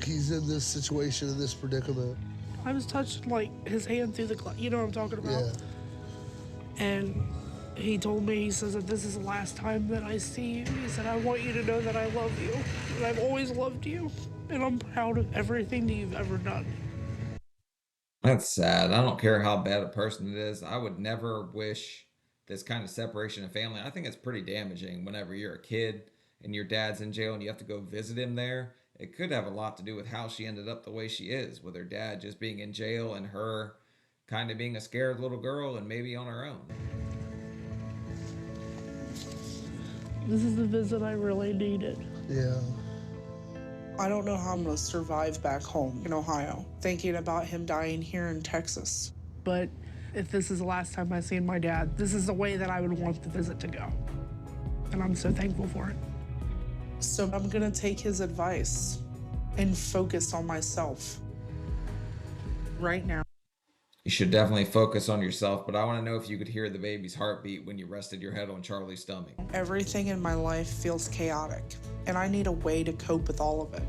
he's in this situation, in this predicament. I was touching like his hand through the glass, you know what I'm talking about? Yeah. And he told me, he says that this is the last time that I see you. He said, I want you to know that I love you, and I've always loved you, and I'm proud of everything that you've ever done. That's sad. I don't care how bad a person it is. I would never wish this kind of separation of family. I think it's pretty damaging whenever you're a kid and your dad's in jail and you have to go visit him there. It could have a lot to do with how she ended up the way she is, with her dad just being in jail and her kind of being a scared little girl and maybe on her own. This is the visit I really needed. Yeah. I don't know how I'm gonna survive back home in Ohio, thinking about him dying here in Texas. But if this is the last time I see my dad, this is the way that I would want the visit to go. And I'm so thankful for it. So I'm gonna take his advice and focus on myself right now. You should definitely focus on yourself, but I want to know if you could hear the baby's heartbeat when you rested your head on Charlie's stomach. Everything in my life feels chaotic, and I need a way to cope with all of it.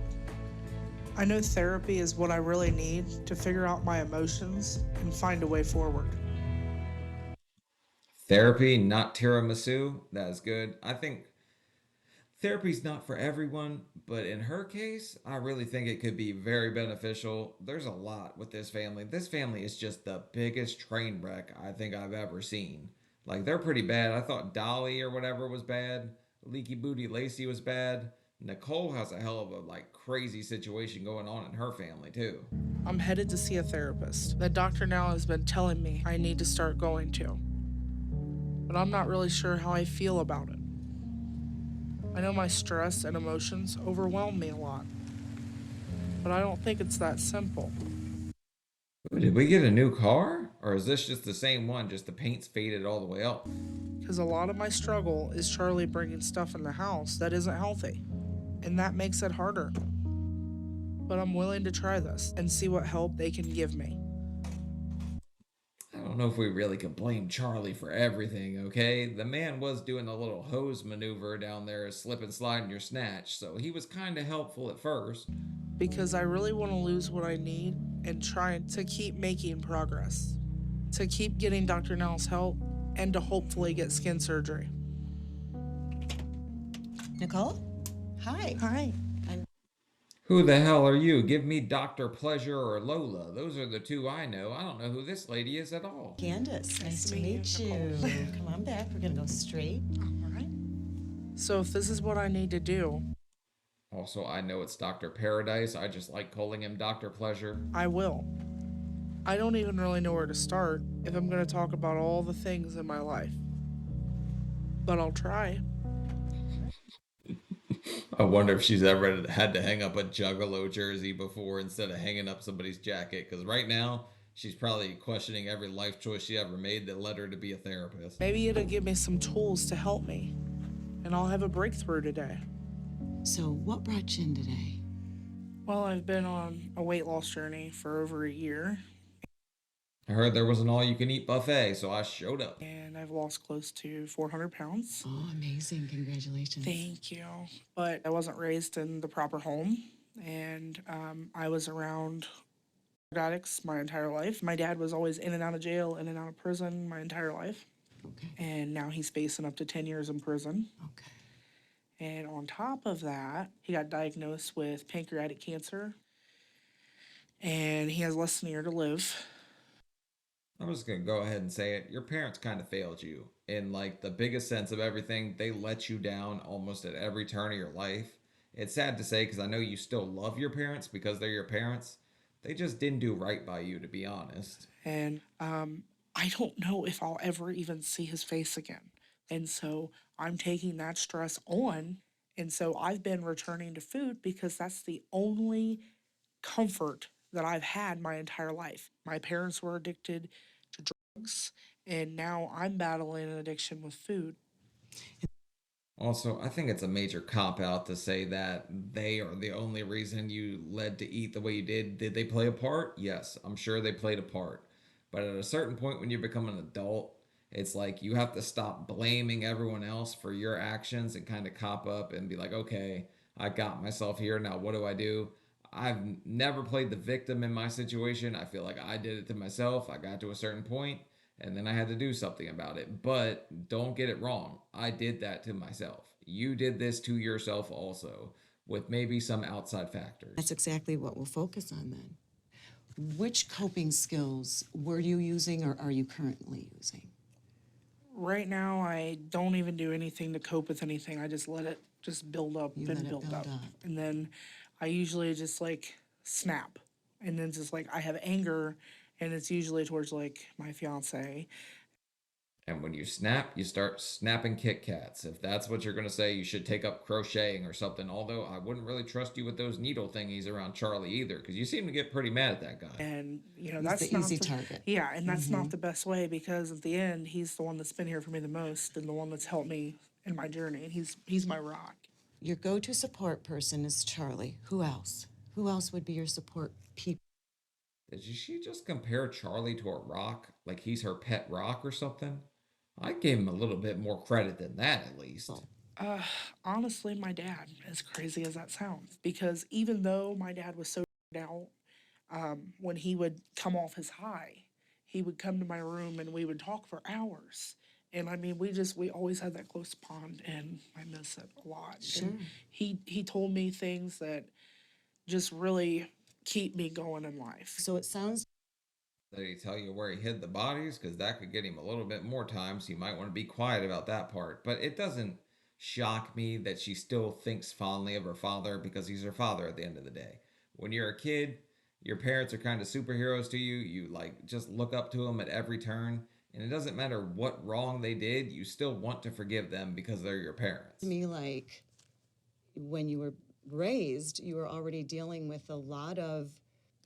I know therapy is what I really need to figure out my emotions and find a way forward. Therapy, not tiramisu. That is good. I think therapy's not for everyone, but in her case, I really think it could be very beneficial. There's a lot with this family. This family is just the biggest train wreck I think I've ever seen. Like, they're pretty bad. I thought Dolly or whatever was bad. Leaky Booty Lacey was bad. Nicole has a hell of a, like, crazy situation going on in her family, too. I'm headed to see a therapist that Dr. Now has been telling me I need to start going to. But I'm not really sure how I feel about it. I know my stress and emotions overwhelm me a lot, but I don't think it's that simple. Did we get a new car? Or is this just the same one, just the paint's faded all the way up? Because a lot of my struggle is Charlie bringing stuff in the house that isn't healthy, and that makes it harder. But I'm willing to try this and see what help they can give me. I don't know if we really can blame Charlie for everything, okay? The man was doing a little hose maneuver down there, slip and slide in your snatch, so he was kind of helpful at first. Because I really want to lose what I need and try to keep making progress. To keep getting Dr. Nell's help and to hopefully get skin surgery. Nicole? Hi. Hi. Who the hell are you? Give me Dr. Pleasure or Lola. Those are the two I know. I don't know who this lady is at all. Candace, nice to meet you. Come on back. We're going to go straight. All right. So if this is what I need to do, Also, I know it's Dr. Paradise. I just like calling him Dr. Pleasure. I will. I don't even really know where to start if I'm going to talk about all the things in my life. But I'll try. I wonder if she's ever had to hang up a Juggalo jersey before instead of hanging up somebody's jacket. Because right now, she's probably questioning every life choice she ever made that led her to be a therapist. Maybe it'll give me some tools to help me. And I'll have a breakthrough today. So, what brought you in today? Well, I've been on a weight loss journey for over a year. I heard there was an all-you-can-eat buffet, so I showed up. And I've lost close to 400 pounds. Oh, amazing. Congratulations. Thank you. But I wasn't raised in the proper home. And I was around addicts my entire life. My dad was always in and out of jail, in and out of prison my entire life. Okay. And now he's facing up to 10 years in prison. Okay. And on top of that, he got diagnosed with pancreatic cancer. And he has less than a year to live. I'm just gonna go ahead and say it. Your parents kind of failed you in like the biggest sense of everything. They let you down almost at every turn of your life. It's sad to say because I know you still love your parents because they're your parents. They just didn't do right by you, to be honest. And I don't know if I'll ever even see his face again. And so I'm taking that stress on. And so I've been returning to food because that's the only comfort that I've had my entire life. My parents were addicted to drugs, and now I'm battling an addiction with food. Also, I think it's a major cop out to say that they are the only reason you led to eat the way you did. Did they play a part? Yes, I'm sure they played a part. But at a certain point when you become an adult, it's like you have to stop blaming everyone else for your actions and kind of cop up and be like, okay, I got myself here. Now, what do I do? I've never played the victim in my situation. I feel like I did it to myself. I got to a certain point and then I had to do something about it. But don't get it wrong. I did that to myself. You did this to yourself also, with maybe some outside factors. That's exactly what we'll focus on then. Which coping skills were you using or are you currently using? Right now, I don't even do anything to cope with anything. I just let it just build up You and let it build build up. up. And then I usually just like snap. And then just like I have anger, and it's usually towards like my fiance. And when you snap, you start snapping Kit Kats. If that's what you're going to say, you should take up crocheting or something. Although I wouldn't really trust you with those needle thingies around Charlie either, because you seem to get pretty mad at that guy. And, you know, He's that's the not easy target. Yeah, and that's not the best way because at the end, he's the one that's been here for me the most and the one that's helped me in my journey. And he's my rock. Your go-to support person is Charlie. Who else? Who else would be your support people? Did she just compare Charlie to a rock? Like he's her pet rock or something? I gave him a little bit more credit than that, at least. Honestly, my dad, as crazy as that sounds, because even though my dad was so out, when he would come off his high, he would come to my room and we would talk for hours. And I mean, we always had that close bond, and I miss it a lot. Sure. And he told me things that just really keep me going in life. So it sounds Did he tell you where he hid the bodies? Because that could get him a little bit more time, so you might want to be quiet about that part. But it doesn't shock me that she still thinks fondly of her father because he's her father at the end of the day. When you're a kid, your parents are kind of superheroes to you. You like just look up to them at every turn. And it doesn't matter what wrong they did, you still want to forgive them because they're your parents. to me like when you were raised, you were already dealing with a lot of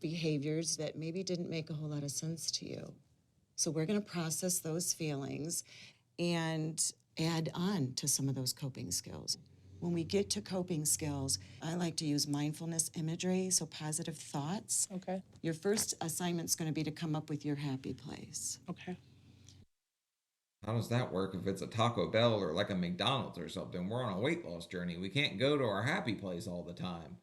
behaviors that maybe didn't make a whole lot of sense to you. So we're going to process those feelings and add on to some of those coping skills. When we get to coping skills, I like to use mindfulness imagery, so positive thoughts. Okay. Your first assignment's going to be to come up with your happy place. Okay. How does that work if it's a Taco Bell or like a McDonald's or something? We're on a weight loss journey. We can't go to our happy place all the time.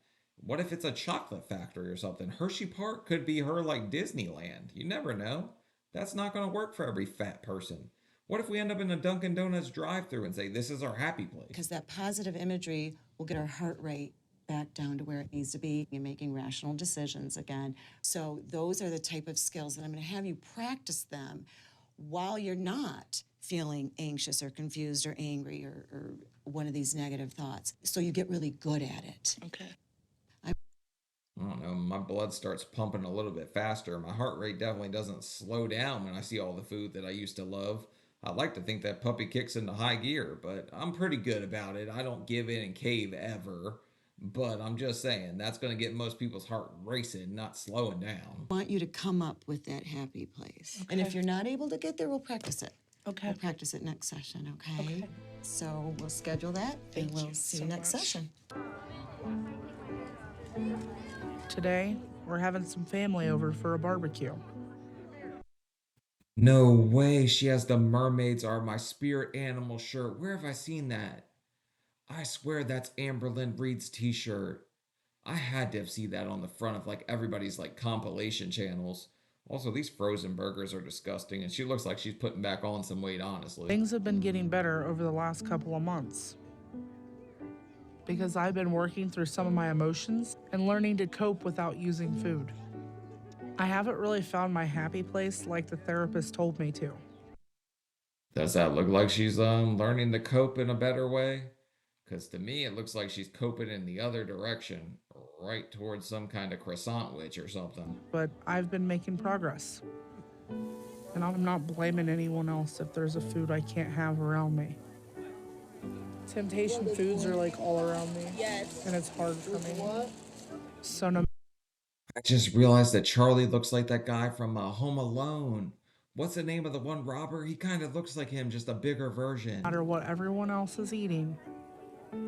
What if it's a chocolate factory or something? Hershey Park could be her like Disneyland. You never know. That's not going to work for every fat person. What if we end up in a Dunkin' Donuts drive-thru and say, this is our happy place? Because that positive imagery will get our heart rate back down to where it needs to be and making rational decisions again. So those are the type of skills that I'm going to have you practice them while you're not feeling anxious or confused or angry or one of these negative thoughts. So you get really good at it. Okay. I don't know, my blood starts pumping a little bit faster. My heart rate definitely doesn't slow down when I see all the food that I used to love. I'd like to think that puppy kicks into high gear, but I'm pretty good about it. I don't give in and cave ever. But I'm just saying, that's going to get most people's heart racing, not slowing down. I want you to come up with that happy place. And if you're not able to get there, we'll practice it. Okay. We'll practice it next session, okay? So we'll schedule that, and we'll see you next session. Today, we're having some family over for a barbecue. No way, she has the Mermaids Are My Spirit Animal shirt. Where have I seen that? I swear that's Amberlyn Reed's t-shirt. I had to have seen that on the front of like everybody's like compilation channels. Also, these frozen burgers are disgusting, and she looks like she's putting back on some weight, honestly. Things have been getting better over the last couple of months because I've been working through some of my emotions and learning to cope without using food. I haven't really found my happy place like the therapist told me to. Does that look like she's learning to cope in a better way? Because to me, it looks like she's coping in the other direction, right towards some kind of croissant witch or something. But I've been making progress. And I'm not blaming anyone else if there's a food I can't have around me. Temptation foods are like all around me. Yes. And it's hard for me. So no I just realized that Charlie looks like that guy from Home Alone. What's the name of the one robber? He kind of looks like him, just a bigger version. matter what everyone else is eating,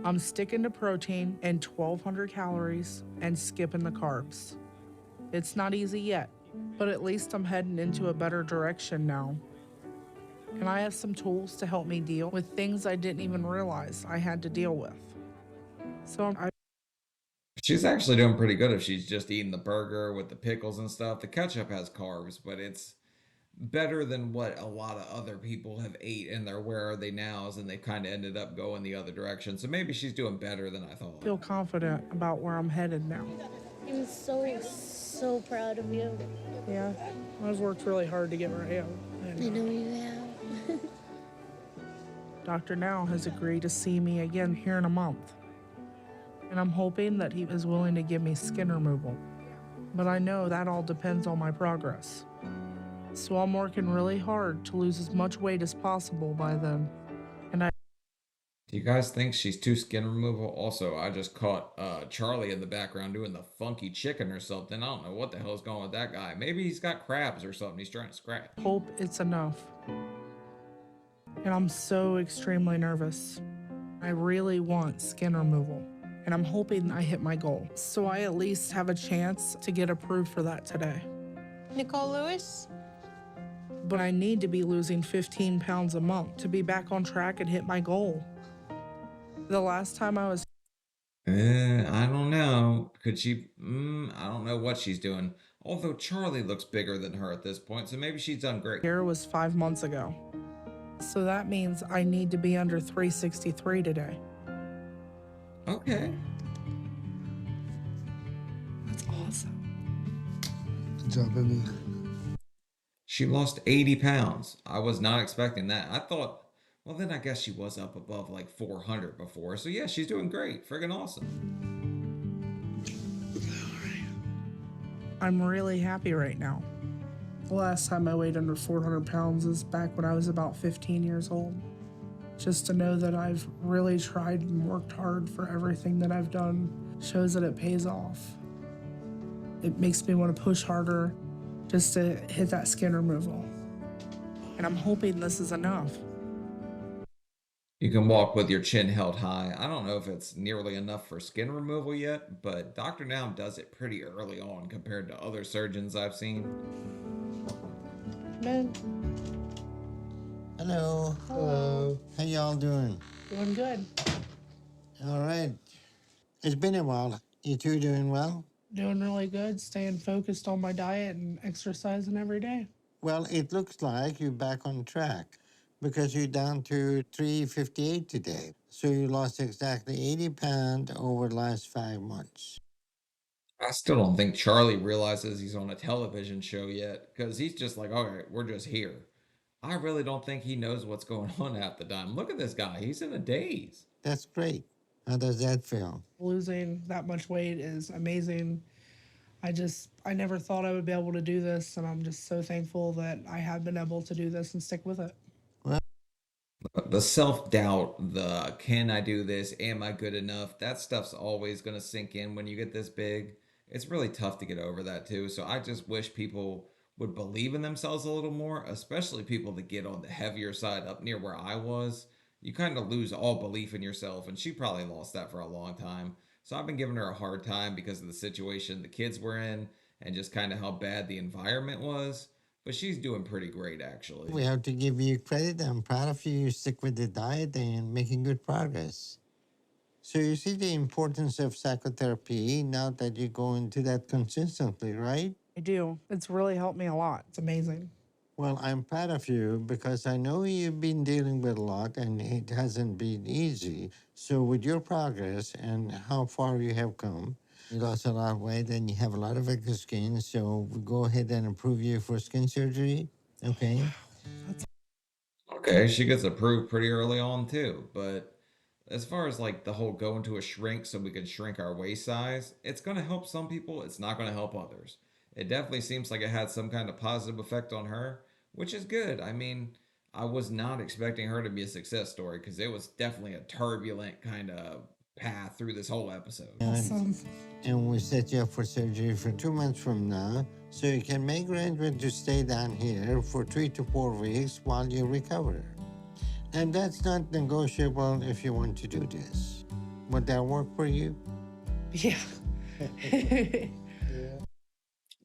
I'm sticking to protein and 1,200 calories and skipping the carbs. It's not easy yet, but at least I'm heading into a better direction now. And I have some tools to help me deal with things I didn't even realize I had to deal with. So She's actually doing pretty good if she's just eating the burger with the pickles and stuff. The ketchup has carbs, but it's better than what a lot of other people have ate in their Where Are They Nows, and they kind of ended up going the other direction. So maybe she's doing better than I thought. feel confident about where I'm headed now. I'm so proud of you. Yeah, I've worked really hard to get where I am. I know you have. Dr. Now has agreed to see me again here in a month. And I'm hoping that he is willing to give me skin removal. But I know that all depends on my progress. So I'm working really hard to lose as much weight as possible by then. And Do you guys think she's too skin removal? Also, I just caught Charlie in the background doing the funky chicken or something. I don't know what the hell is going on with that guy. Maybe he's got crabs or something he's trying to scratch. hope it's enough. And I'm so extremely nervous. I really want skin removal. And I'm hoping I hit my goal. So I at least have a chance to get approved for that today. Nicole Lewis? But I need to be losing 15 pounds a month to be back on track and hit my goal. The last time I was I don't know. Could she? I don't know what she's doing. Although Charlie looks bigger than her at this point, so maybe she's done great. here was 5 months ago. So that means I need to be under 363 today. Okay. That's awesome. Good job, baby. She lost 80 pounds. I was not expecting that. I thought, well, then I guess she was up above like 400 before. So yeah, she's doing great. Friggin' awesome. I'm really happy right now. The last time I weighed under 400 pounds is back when I was about 15 years old. Just to know that I've really tried and worked hard for everything that I've done shows that it pays off. It makes me want to push harder just to hit that skin removal. And I'm hoping this is enough. You can walk with your chin held high. I don't know if it's nearly enough for skin removal yet, but Dr. Now does it pretty early on compared to other surgeons I've seen. Man, Hello. Hello. How y'all doing? doing good. All right. It's been a while. You two doing well? Doing really good, staying focused on my diet and exercising every day. Well, it looks like you're back on track because you're down to 358 today. So you lost exactly 80 pounds over the last 5 months. I still don't think Charlie realizes he's on a television show yet, because he's just like, all right, we're just here. I really don't think he knows what's going on half the time. Look at this guy. He's in a daze. That's great. How does that feel? Losing that much weight is amazing. I never thought I would be able to do this, and I'm just so thankful that I have been able to do this and stick with it. The self-doubt, the can I do this? Am I good enough? That stuff's always going to sink in when you get this big. It's really tough to get over that too. So I just wish people would believe in themselves a little more, especially people that get on the heavier side up near where I was. You kind of lose all belief in yourself, and she probably lost that for a long time. So I've been giving her a hard time because of the situation the kids were in and just kind of how bad the environment was. But she's doing pretty great, actually. We have to give you credit. I'm proud of you. You stick with the diet and making good progress. So you see the importance of psychotherapy now that you go into that consistently, right? I do. It's really helped me a lot. It's amazing. Well, I'm proud of you because I know you've been dealing with a lot and it hasn't been easy. So with your progress and how far you have come, you lost a lot of weight and you have a lot of extra skin. So we go ahead and approve you for skin surgery. Okay. Okay, she gets approved pretty early on too. But as far as like the whole going to a shrink so we can shrink our waist size, it's going to help some people. It's not going to help others. It definitely seems like it had some kind of positive effect on her, which is good. I mean, I was not expecting her to be a success story because it was definitely a turbulent kind of path through this whole episode. And we set you up for surgery for 2 months from now, so you can make arrangements to stay down here for 3 to 4 weeks while you recover. And that's not negotiable if you want to do this. Would that work for you? Yeah.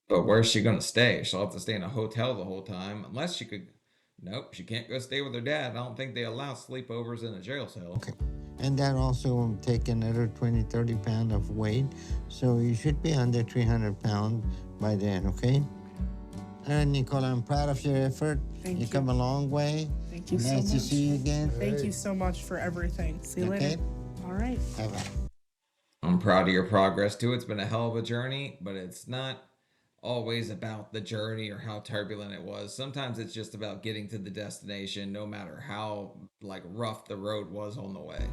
But where's she gonna stay? She'll have to stay in a hotel the whole time, unless she could. Nope, she can't go stay with her dad. I don't think they allow sleepovers in a jail cell. Okay. And that also will take another 20, 30 pounds of weight. So you should be under 300 pounds by then, okay? And Nicole, I'm proud of your effort. Thank you. Come a long way. Thank you so Nice to much. see you again. Thank you so much for everything. See you Okay. later. All right. Bye-bye. I'm proud of your progress too. It's been a hell of a journey, but it's not always about the journey or how turbulent it was. Sometimes it's just about getting to the destination, no matter how like rough the road was on the way.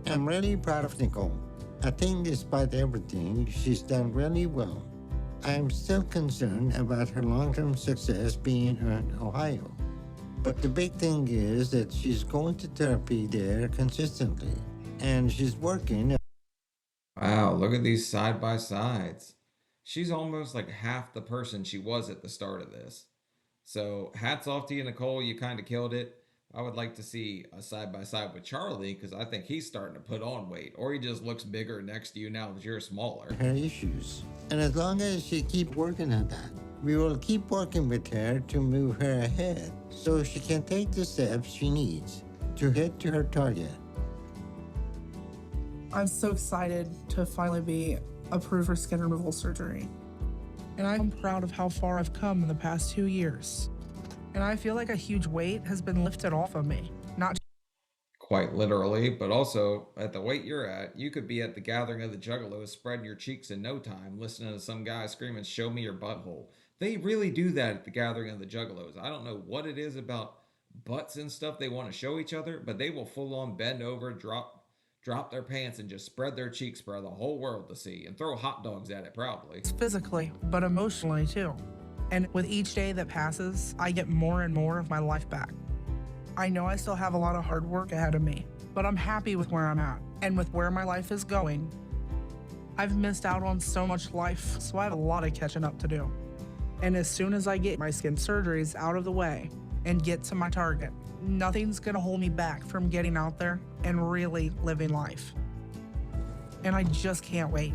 I'm really proud of Nicole. I think despite everything, she's done really well. I'm still concerned about her long-term success being in Ohio. But the big thing is that she's going to therapy there consistently. And she's working. Wow, look at these side by sides. She's almost like half the person she was at the start of this. So hats off to you, Nicole. You kind of killed it. I would like to see a side by side with Charlie because I think he's starting to put on weight, or he just looks bigger next to you now that you're smaller. Her issues. And as long as she keeps working on that, we will keep working with her to move her ahead so she can take the steps she needs to head to her target. I'm so excited to finally be approved for skin removal surgery. And I'm proud of how far I've come in the past 2 years. And I feel like a huge weight has been lifted off of me. Not Quite literally, but also at the weight you're at, you could be at the gathering of the Juggalos spreading your cheeks in no time, listening to some guy screaming, "Show me your butthole." They really do that at the gathering of the Juggalos. I don't know what it is about butts and stuff they want to show each other, but they will full on bend over, drop their pants, and just spread their cheeks for the whole world to see and throw hot dogs at it probably. physically, but emotionally too. And with each day that passes, I get more and more of my life back. I know I still have a lot of hard work ahead of me, but I'm happy with where I'm at and with where my life is going. I've missed out on so much life, so I have a lot of catching up to do. And as soon as I get my skin surgeries out of the way and get to my target, nothing's gonna hold me back from getting out there and really living life. And I just can't wait.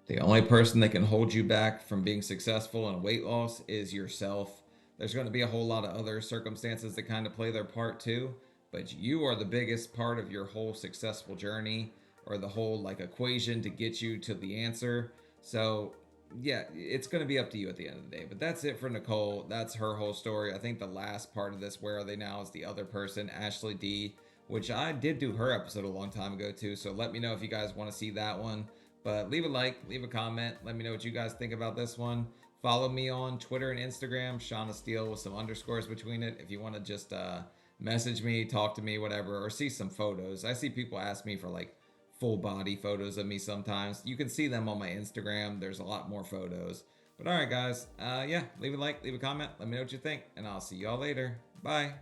The only person that can hold you back from being successful in weight loss is yourself. There's going to be a whole lot of other circumstances that kind of play their part too, but you are the biggest part of your whole successful journey, or the whole like equation to get you to the answer. So yeah, it's going to be up to you at the end of the day. But that's it for Nicole. That's her whole story. I think the last part of this, Where Are They Now, is the other person, Ashley D, which I did do her episode a long time ago too. So let me know if you guys want to see that one. But leave a like, leave a comment. Let me know what you guys think about this one. Follow me on Twitter and Instagram, Shauna Steele with some underscores between it. If you want to just message me, talk to me, whatever, or see some photos. I see people ask me for like full body photos of me sometimes. You can see them on my Instagram. There's a lot more photos. But all right, guys. Yeah, leave a like, leave a comment. Let me know what you think, and I'll see y'all later. Bye.